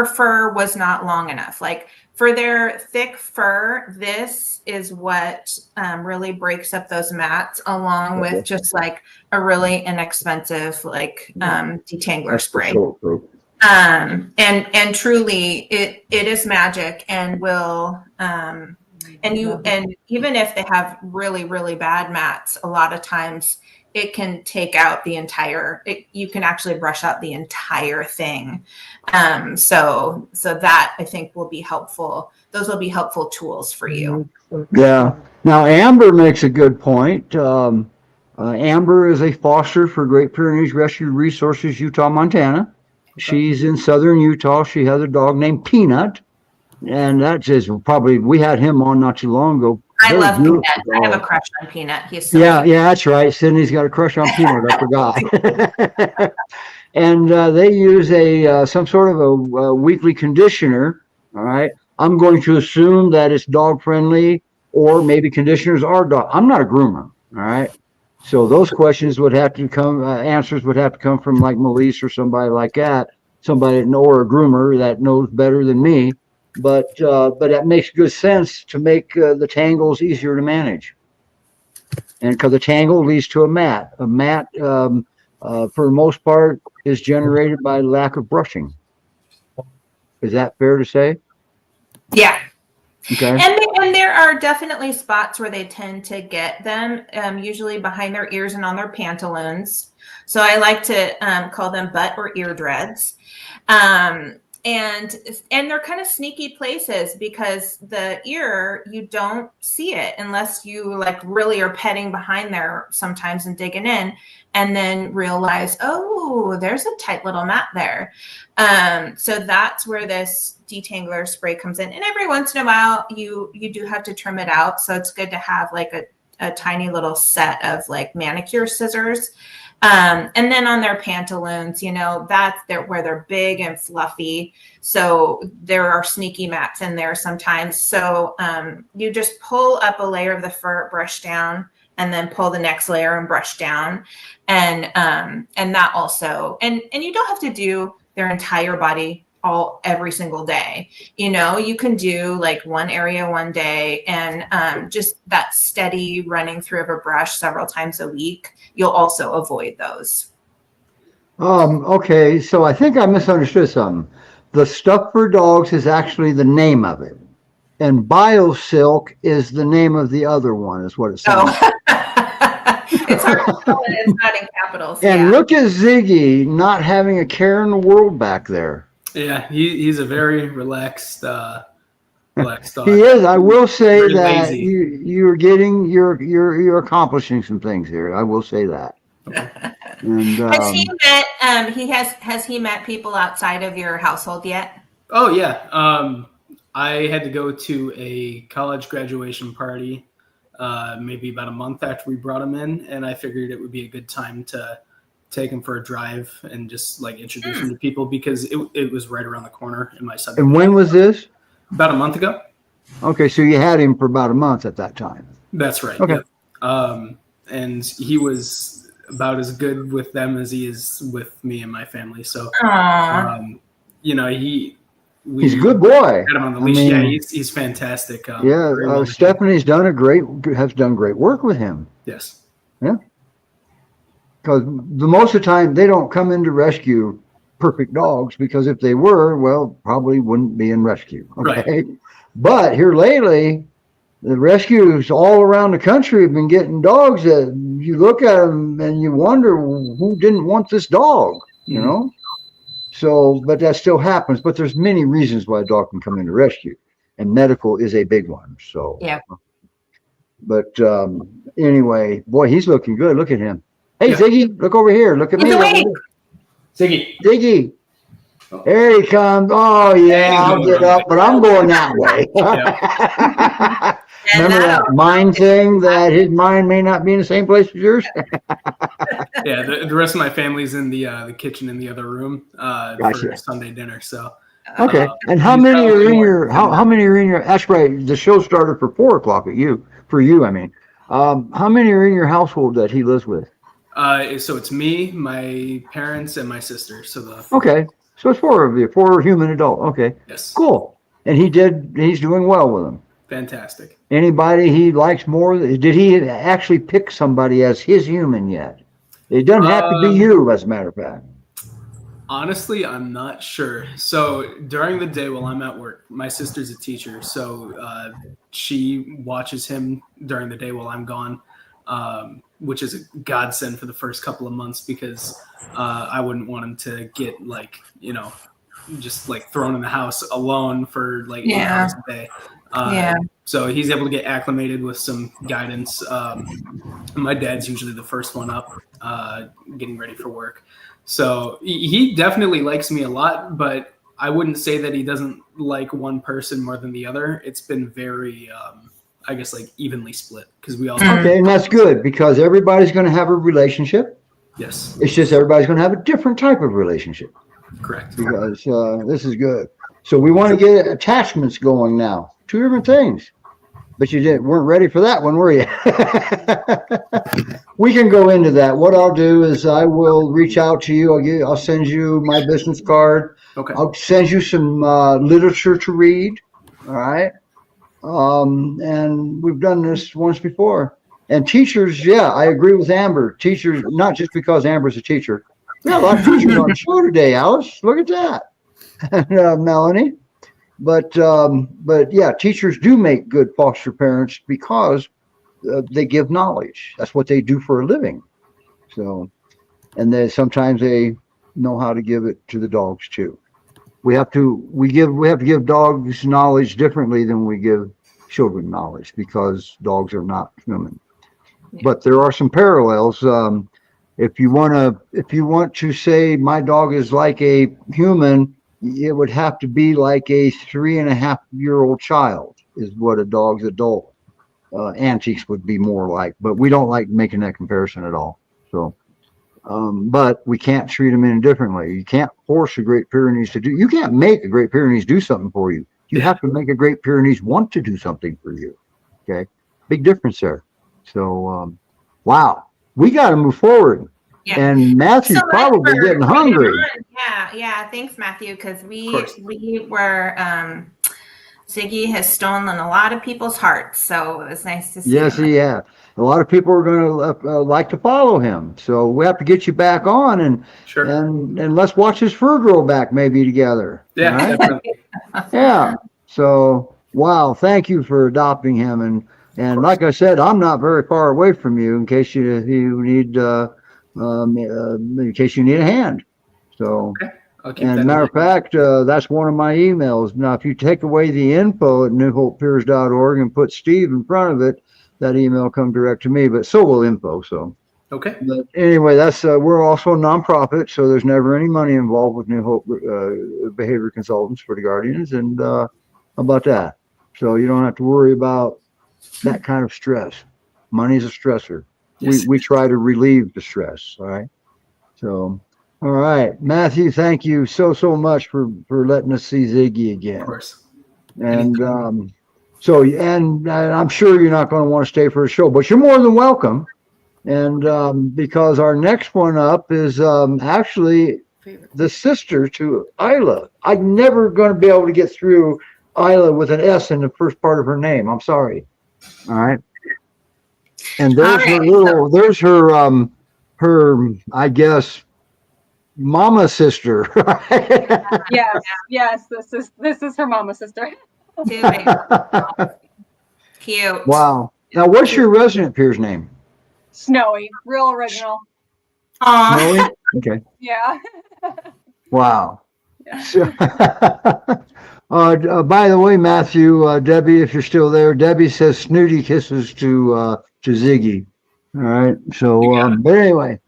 fur was not long enough. Like for their thick fur, this is what really breaks up those mats, along with just like a really inexpensive detangler spray. And truly it is magic and will and even if they have really, really bad mats, a lot of times it can take out the entire, you can actually brush out the entire thing. So that I think will be helpful. Those will be helpful tools for you. Yeah. Now, Amber makes a good point. Amber is a foster for Great Pyrenees Rescue Resources, Utah, Montana. She's in southern Utah. She has a dog named Peanut. And that's just we had him on not too long ago. I love Peanut. I have a crush on Peanut. He's so cute. That's right. Sydney's got a crush on Peanut. I forgot. And they use some sort of a weekly conditioner. All right. I'm going to assume that it's dog friendly, or maybe conditioners are dog. I'm not a groomer. All right. So those questions would have to come, answers would have to come from like Melise or somebody like that, somebody or a groomer that knows better than me. But that makes good sense to make the tangles easier to manage. And because the tangle leads to a mat. A mat, for the most part, is generated by lack of brushing. Is that fair to say? Yeah. Okay. And there are definitely spots where they tend to get them, usually behind their ears and on their pantaloons. So I like to call them butt or ear dreads. And they're kind of sneaky places because the ear, you don't see it unless you like really are petting behind there sometimes and digging in and then realize, oh, there's a tight little mat there. So that's where this detangler spray comes in. And every once in a while you do have to trim it out. So it's good to have like a tiny little set of like manicure scissors. And then on their pantaloons, you know, that's where they're big and fluffy. So there are sneaky mats in there sometimes. So you just pull up a layer of the fur, brush down, and then pull the next layer and brush down. And that also, and you don't have to do their entire body every single day. You know, you can do like one area one day and just that steady running through of a brush several times a week. You'll also avoid those. Okay, so I think I misunderstood something. The Stuff for Dogs is actually the name of it, and BioSilk is the name of the other one, is what it sounds like. It's hard to spell it. It's not in capitals. And look at Ziggy not having a care in the world back there. Yeah, he's a very relaxed dog. He is. I will say Very that lazy. you're accomplishing some things here. I will say that. And has he met people outside of your household yet? Oh yeah. I had to go to a college graduation party maybe about a month after we brought him in, and I figured it would be a good time to take him for a drive and just like introduce him to people because it was right around the corner in my subdivision. And when was this? About a month ago. Okay, so you had him for about a month at that time. That's right. Okay. Yeah. And he was about as good with them as he is with me and my family. So, you know, he's a good boy. Had him on the leash. Yeah, he's fantastic. Stephanie's has done great work with him. Yes. Yeah. Because the most of the time they don't come in to rescue perfect dogs, because if they were, well, probably wouldn't be in rescue. Okay. Right. But here lately, the rescues all around the country have been getting dogs that you look at them and you wonder who didn't want this dog, you know? So, but that still happens. But there's many reasons why a dog can come into rescue, and medical is a big one. So, yeah. But anyway, boy, he's looking good. Look at him. Hey, yeah. Ziggy, look over here. Look at me. Ziggy. There he comes. Oh, yeah, I'll get up, but I'm going that way. Remember that mind thing, that his mind may not be in the same place as yours? Yeah, the rest of my family's in the kitchen in the other room for Sunday dinner. So okay. And how many are in your? How many are in your? That's right. The show started for 4:00 for you. I mean, how many are in your household that he lives with? So it's me, my parents, and my sister. So okay. So it's 4 of you, 4 human adult. Okay. Yes. Cool. And he's doing well with them. Fantastic. Anybody he likes more? Did he actually pick somebody as his human yet? It doesn't have to be you, as a matter of fact. Honestly, I'm not sure. So during the day while I'm at work, my sister's a teacher. So she watches him during the day while I'm gone, which is a godsend for the first couple of months because I wouldn't want him to get just like thrown in the house alone for like 8 hours a day. So he's able to get acclimated with some guidance. My dad's usually the first one up, getting ready for work. So he definitely likes me a lot, but I wouldn't say that he doesn't like one person more than the other. It's been very, I guess, like evenly split because we all. Okay, and that's good because everybody's going to have a relationship. Yes. It's just everybody's going to have a different type of relationship. Correct. Because this is good. So we want to get attachments going now. 2 different things. But you weren't ready for that one, were you? We can go into that. What I'll do is I will reach out to you. I'll send you my business card. Okay. I'll send you some literature to read. All right. And we've done this once before. And teachers, yeah, I agree with Amber. Teachers, not just because Amber's a teacher. We got a lot of teachers on the show today, Alice. Look at that. And, Melanie. But yeah, teachers do make good foster parents because they give knowledge. That's what they do for a living. So, and sometimes they know how to give it to the dogs too. We have to give dogs knowledge differently than we give children knowledge because dogs are not human. Yeah. But there are some parallels. If you want to say my dog is like a human, it would have to be like a 3.5-year-old child is what a dog's adult antiques would be more like. But we don't like making that comparison at all. So, but we can't treat them any differently. You can't force a Great Pyrenees you can't make a Great Pyrenees do something for you. You have to make a Great Pyrenees want to do something for you. Okay. Big difference there. So, wow, we got to move forward. Yeah. And Matthew's probably getting hungry. Yeah. Thanks, Matthew, because we were Ziggy has stolen a lot of people's hearts, so it was nice to see. Yes, he has. A lot of people are going to like to follow him, so we have to get you back on and let's watch his fur grow back maybe together. Yeah, right? Yeah. So wow, thank you for adopting him, and like I said, I'm not very far away from you in case you need. In case you need a hand. So, and matter of fact, that's one of my emails. Now, if you take away the info at newhopepiers.org and put Steve in front of it, that email come direct to me, but so will info. So, okay. But anyway, that's we're also a nonprofit, so there's never any money involved with New Hope Behavior Consultants for the Guardians, and how about that? So you don't have to worry about that kind of stress. Money's a stressor. Yes. We try to relieve the stress. All right. So, all right, Matthew, thank you so much for letting us see Ziggy again. Of course. And and I'm sure you're not going to want to stay for a show, but you're more than welcome. And because our next one up is actually the sister to Isla. I'm never going to be able to get through Isla with an S in the first part of her name. I'm sorry. All right. And there's her I guess, mama sister. Yes. This is her mama sister. Cute. Wow. Now, what's your resident peer's name? Snowy, real original. Snowy? Okay. Yeah. Wow. Yeah. So, by the way, Matthew, Debbie, if you're still there, Debbie says snooty kisses to Ziggy. All right. So, but anyway,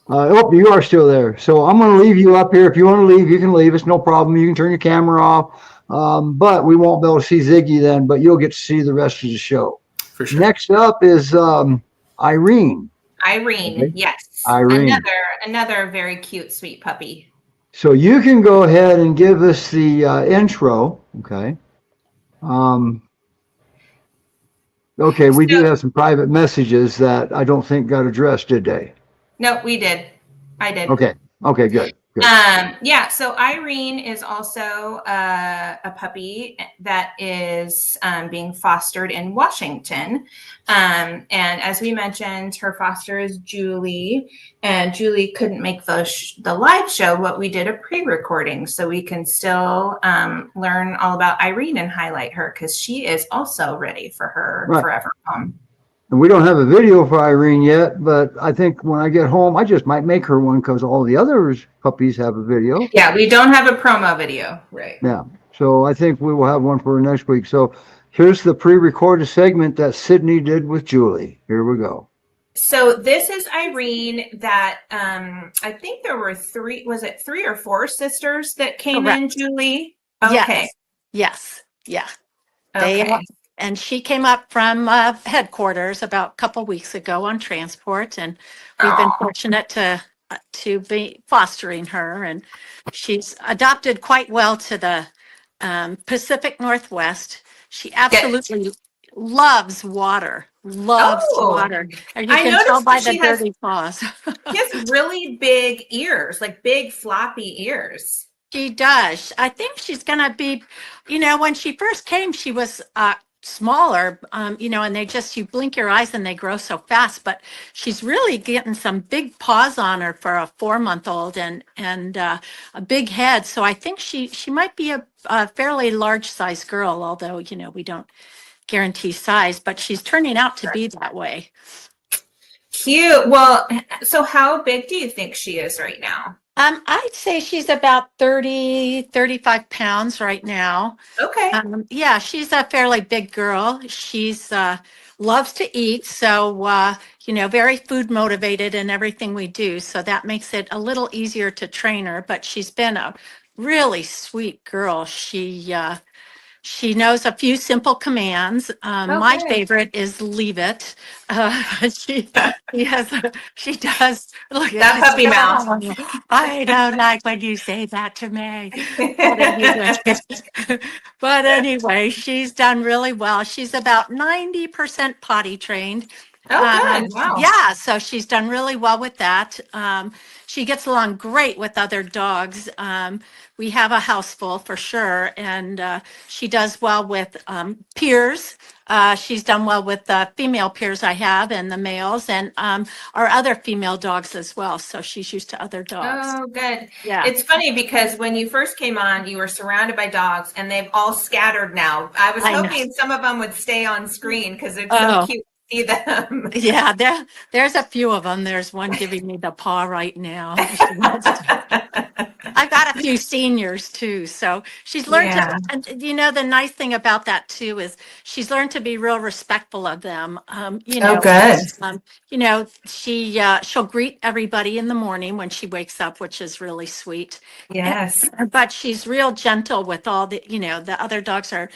you are still there. So I'm going to leave you up here. If you want to leave, you can leave. It's no problem. You can turn your camera off. But we won't be able to see Ziggy then, but you'll get to see the rest of the show. For sure. Next up is Irene. Irene, okay. Yes. Irene. Another very cute, sweet puppy. So you can go ahead and give us the intro. Okay. Okay, we do have some private messages that I don't think got addressed, did they? No, we did. I did. Okay, good. Yeah, so Irene is also a puppy that is being fostered in Washington. And as we mentioned, her foster is Julie, and Julie couldn't make the live show, but we did a pre-recording, so we can still learn all about Irene and highlight her because she is also ready for her forever home. And we don't have a video for Irene yet, but I think when I get home, I just might make her one because all the other puppies have a video. Yeah, we don't have a promo video, right? Yeah, so I think we will have one for next week. So here's the pre-recorded segment that Sydney did with Julie. Here we go. So this is Irene that I think there were three or four sisters that came in, Julie? Okay. Yes. Yeah. Okay. And she came up from headquarters about a couple weeks ago on transport, and we've been fortunate to be fostering her. And she's adopted quite well to the Pacific Northwest. She absolutely loves water. Loves water. And you I can noticed tell by that the she has- dirty paws. She has really big ears, like big floppy ears. She does. I think she's going to be, when she first came, she was smaller, and you blink your eyes and they grow so fast, but she's really getting some big paws on her for a 4-month-old and a big head. So I think she might be a fairly large size girl, although, we don't guarantee size, but she's turning out to be that way. Cute. Well, so how big do you think she is right now? I'd say she's about 30, 35 pounds right now. Okay. Yeah, she's a fairly big girl. She's loves to eat, so very food motivated in everything we do. So that makes it a little easier to train her. But she's been a really sweet girl. She knows a few simple commands. My favorite is leave it. She does. Look at That puppy mouth. I don't like when you say that to me. But anyway, she's done really well. She's about 90% potty trained. Oh, good. Wow. Yeah, so she's done really well with that. She gets along great with other dogs. We have a house full for sure, and she does well with peers. She's done well with the female peers I have and the males, and our other female dogs as well. So she's used to other dogs. Oh, good. Yeah. It's funny because when you first came on, you were surrounded by dogs, and they've all scattered now. I was hoping some of them would stay on screen because it's so cute. See them. Yeah, there's a few of them. There's one giving me the paw right now. I've got a few seniors too, so she's learned to. And the nice thing about that too is she's learned to be real respectful of them. Good. She'll greet everybody in the morning when she wakes up, which is really sweet. Yes, but she's real gentle with all the. The other dogs are.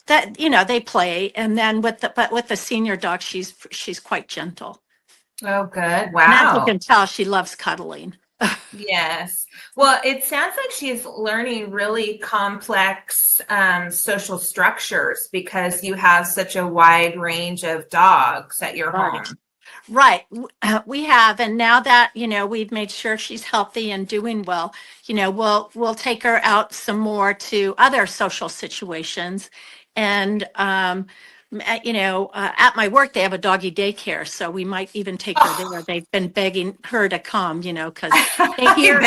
That they play, and then with the senior dog, she's quite gentle. Oh, good! Wow, and as you Wow. can tell, she loves cuddling. Yes. Well, it sounds like she's learning really complex social structures because you have such a wide range of dogs at your home. Right. We have, and now that we've made sure she's healthy and doing well, we'll take her out some more to other social situations. And at my work, they have a doggy daycare, so we might even take her there. They've been begging her to come, because they hear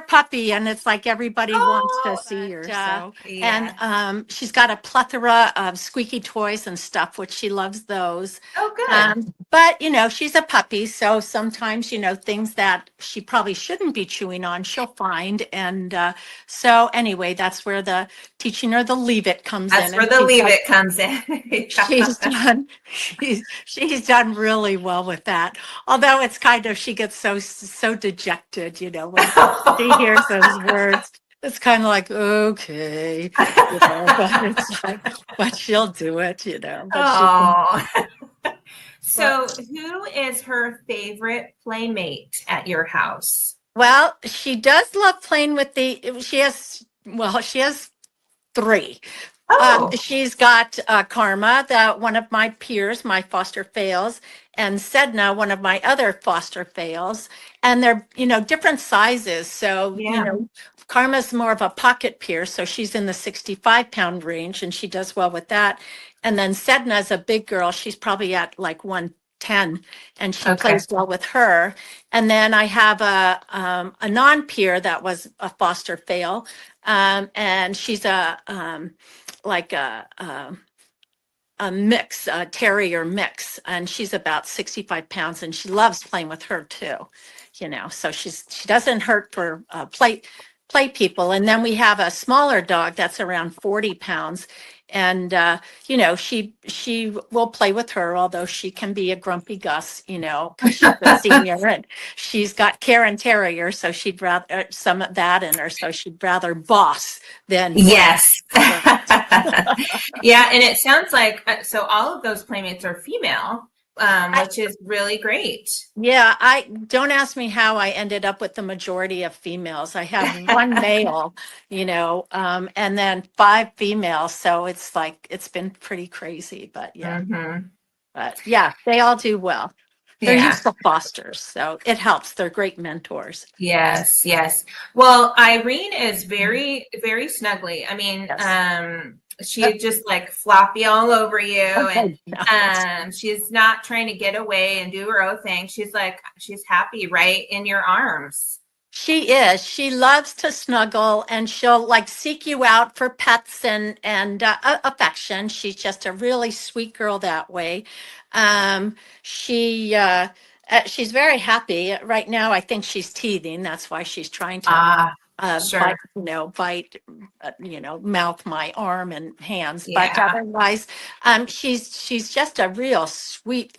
puppy, and it's like everybody wants to see her. So, and she's got a plethora of squeaky toys and stuff, which she loves those. Oh, good. But she's a puppy, so sometimes things that she probably shouldn't be chewing on, she'll find, and so anyway, that's where the teaching her the leave it comes in. That's where the leave it comes in. She's done really well with that. Although it's kind of she gets so dejected, when she hears those words. It's kind of like, okay, but she'll do it, So who is her favorite playmate at your house? Well, she does love playing with she has 3. She's got Karma, one of my peers, my foster fails, and Sedna, one of my other foster fails. And they're, different sizes. So, Karma's more of a pocket peer. So she's in the 65-pound range and she does well with that. And then Sedna's a big girl. She's probably at like 110 and she plays well with her. And then I have a non-peer that was a foster fail. And she's a mix, a terrier mix, and she's about 65 pounds and she loves playing with her too, so she doesn't hurt for play people. And then we have a smaller dog that's around 40 pounds and she will play with her, although she can be a grumpy Gus, because she's a senior and she's got Karen Terrier, so she'd rather some of that in her, so she'd rather boss than yes. Yeah, and it sounds like so all of those playmates are female. which is really great. Yeah, I don't ask me how I ended up with the majority of females. I have one male, and then 5 females. So it's like it's been pretty crazy, but yeah. Mm-hmm. But yeah, they all do well. They're Yeah. used to fosters, so it helps. They're great mentors. Yes, yes. Well, Irene is very, very snuggly. I mean, she just like floppy all over you, and she's not trying to get away and do her own thing. She's happy right in your arms. She is. She loves to snuggle, and she'll like seek you out for pets and affection. She's just a really sweet girl that way. She's very happy right now. I think she's teething. That's why she's trying to Sure. bite, mouth my arm and hands. Yeah. But otherwise, she's just a real sweet.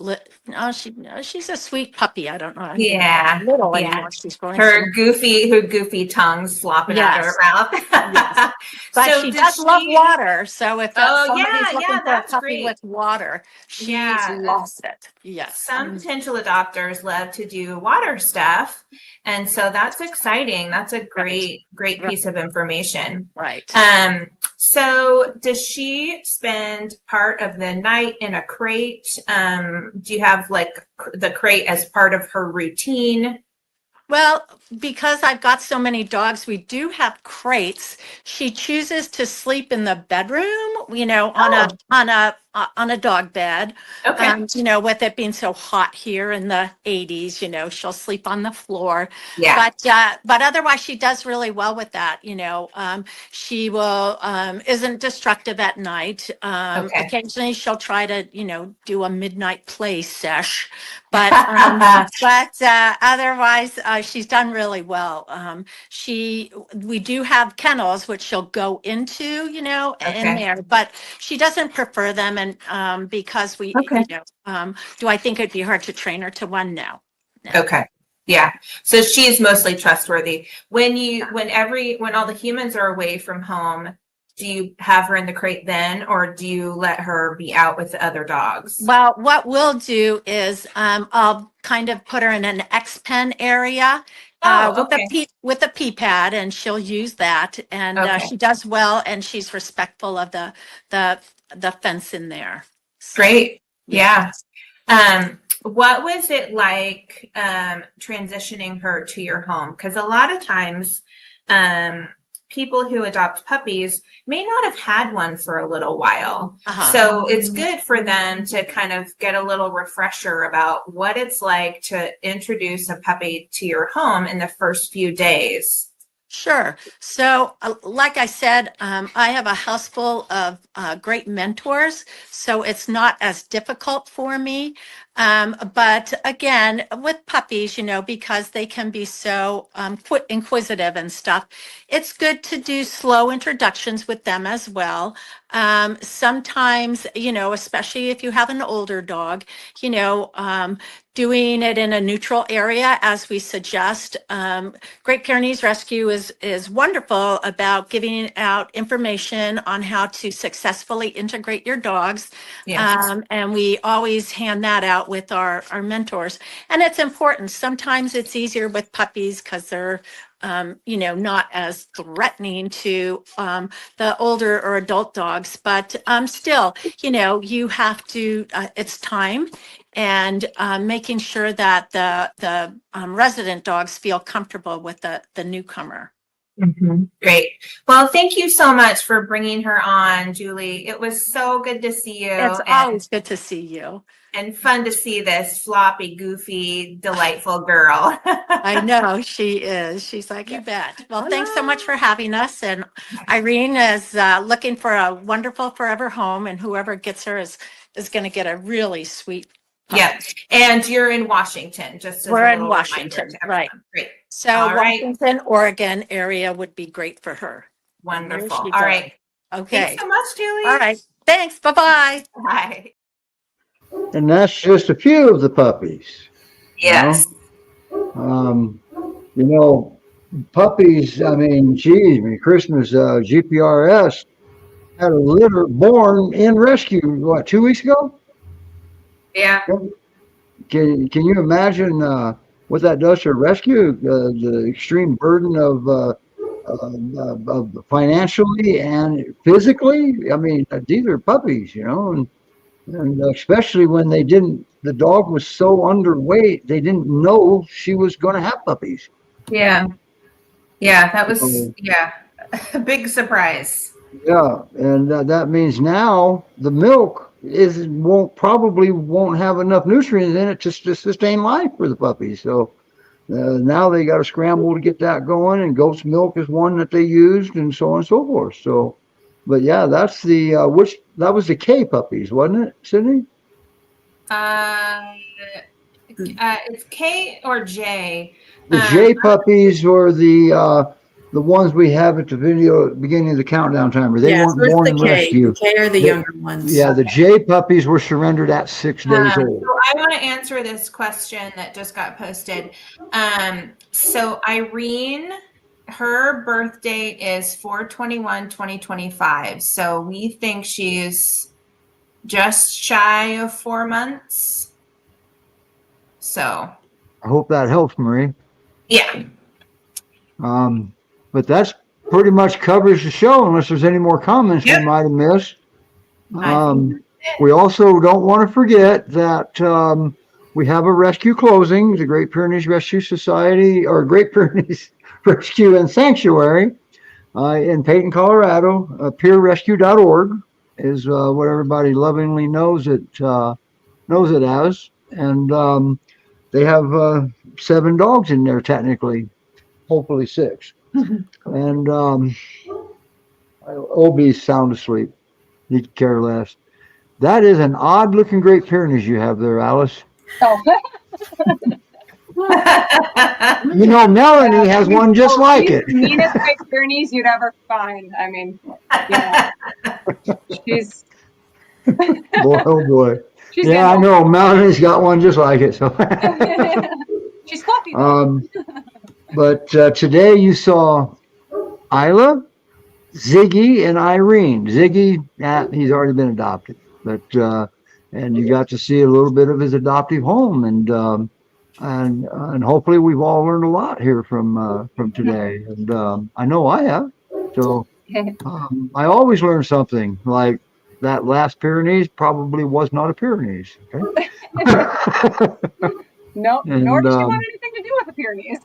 She's a sweet puppy. I don't know. Yeah. Little anymore. She's growing her goofy tongue slopping out of her mouth. Yes. But So she does love water. So if somebody's looking for a that's puppy great. with water, she loves it. Yes. Some potential adopters love to do water stuff. And so that's exciting. That's a great piece of information. Right. So does she spend part of the night in a crate? Do you have like the crate as part of her routine? Well, because I've got so many dogs, we do have crates. She chooses to sleep in the bedroom, on a dog bed. Okay. With it being so hot here in the 80s, she'll sleep on the floor. Yeah. But otherwise she does really well with that. She will isn't destructive at night. Occasionally she'll try to, do a midnight play sesh, but otherwise she's done really well. We do have kennels which she'll go into, in there, but she doesn't prefer them. And because do I think it'd be hard to train her to one? No. Okay. Yeah. So she's mostly trustworthy. When all the humans are away from home, do you have her in the crate then, or do you let her be out with the other dogs? Well, what we'll do is I'll kind of put her in an X-pen area with a pee pad, and she'll use that. And she does well, and she's respectful of the fence in there. Great. Yeah. What was it like transitioning her to your home? Because a lot of times people who adopt puppies may not have had one for a little while. So it's good for them to kind of get a little refresher about what it's like to introduce a puppy to your home in the first few days. Sure. So like I said, I have a house full of great mentors, so it's not as difficult for me. But again, with puppies, because they can be so inquisitive and stuff, it's good to do slow introductions with them as well. Sometimes, especially if you have an older dog, doing it in a neutral area, as we suggest. Great Pyrenees Rescue is wonderful about giving out information on how to successfully integrate your dogs. Yes. And we always hand that out with our mentors. And it's important. Sometimes it's easier with puppies because they're not as threatening to the older or adult dogs, but still, you have to, it's time, and making sure that the resident dogs feel comfortable with the newcomer. Mm-hmm. Great. Well, thank you so much for bringing her on, Julie. It was so good to see you. It's always good to see you. And fun to see this floppy, goofy, delightful girl. I know she is. She's like, you bet. Well, thanks so much for having us. And Irene is looking for a wonderful forever home, and whoever gets her is going to get a really sweet puppy. Yeah. And you're in Washington, just as we're a in Washington, right? Great. So Washington, Oregon area would be great for her. Wonderful. All right. Okay. Thanks so much, Julie. All right. Thanks. Bye-bye. Bye. And that's just a few of the puppies. Yes. Puppies, Christmas, GPRS had a litter born in rescue, 2 weeks ago? Yeah. can you imagine what that does to rescue? The extreme burden of financially and physically. I mean, these are puppies, and especially when the dog was so underweight, they didn't know she was going to have puppies. Yeah. Yeah, that was a big surprise. Yeah, and that means now the milk probably won't have enough nutrients in it to sustain life for the puppies. So now they got to scramble to get that going, and goat's milk is one that they used, and so on and so forth. So, but yeah, that's that was the K puppies, wasn't it, Sydney? It's K or J. The J puppies were the ones we have at the beginning of the countdown timer. They weren't born in rescue. The K are the younger ones. Yeah, the J puppies were surrendered at 6 days old. So I want to answer this question that just got posted. So Irene, her birthday is 4/21/2025. So we think she's just shy of 4 months. So I hope that helps, Marie. yeah. But that's pretty much covers the show, unless there's any more comments we might have missed. We also don't want to forget that we have a rescue closing, the Great Pyrenees Rescue Society, or Great Pyrenees Rescue and Sanctuary in Peyton, Colorado. PeerRescue.org is what everybody lovingly knows it as. And they have 7 dogs in there, technically, hopefully 6. And Obie's sound asleep. He could care less. That is an odd looking Great Pyrenees you have there, Alice. Oh. Melanie has one just like it. The meanest Great Pyrenees you'd ever find. I mean, yeah. She's boy, oh boy. Yeah, I know. Melanie's got one just like it. So she's fluffy. But today you saw Isla, Ziggy, and Irene. Ziggy, he's already been adopted, but and you got to see a little bit of his adoptive home, and hopefully we've all learned a lot here from today, and I know I have. So I always learn something. Like that last Pyrenees probably was not a Pyrenees. Okay. No, nor does she want anything to do with the Pyrenees.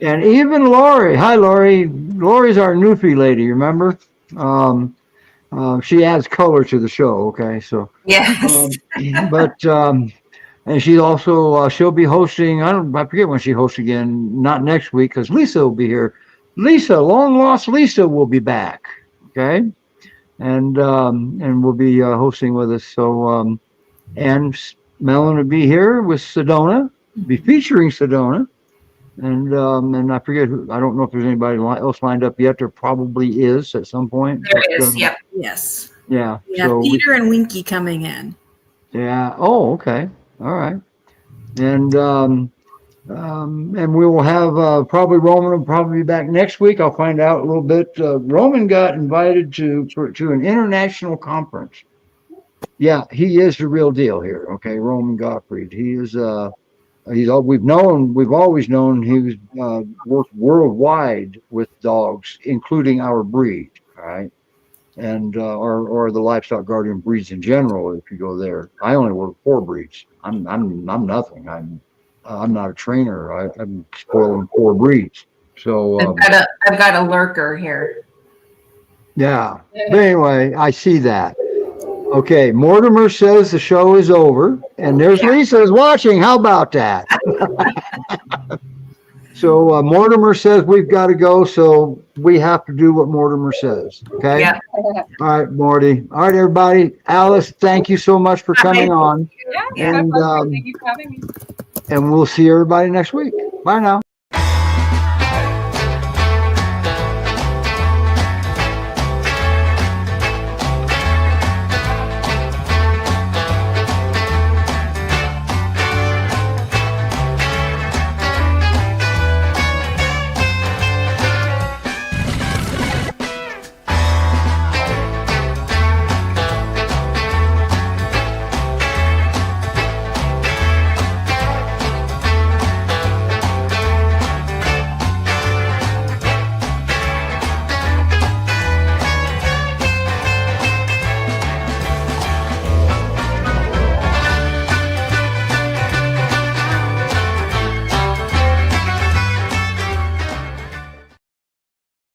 And even Lori. Hi, Lori. Lori's our newfie lady, remember? She adds color to the show, okay? So yes. And she's also she'll be hosting, I forget when she hosts again, not next week, because Lisa will be here. Lisa, long lost Lisa, will be back. Okay? And we'll be hosting with us. So and Melon will be here with Sedona, be featuring Sedona, and I forget who. I don't know if there's anybody else lined up yet. There probably is at some point. There is. Yep. Yes. Yeah. We have Peter and Winky coming in. Yeah. Oh, okay. All right. And we will have probably Roman will probably be back next week. I'll find out a little bit. Roman got invited to an international conference. Yeah, he is the real deal here. Okay, Roman Gottfried. He is. We've always known he was worked worldwide with dogs, including our breed. All right, and or the livestock guardian breeds in general. If you go there, I only work 4 breeds. I'm nothing. I'm not a trainer. I'm spoiling 4 breeds. So I've got a lurker here. Yeah. But anyway, I see that. Okay, Mortimer says the show is over, and there's Lisa's watching. How about that? So Mortimer says we've got to go, so we have to do what Mortimer says. Okay. Yeah. All right, Morty. All right, everybody. Alice, thank you so much for coming on. Yeah. And thank you for having me. and we'll see everybody next week. Bye now.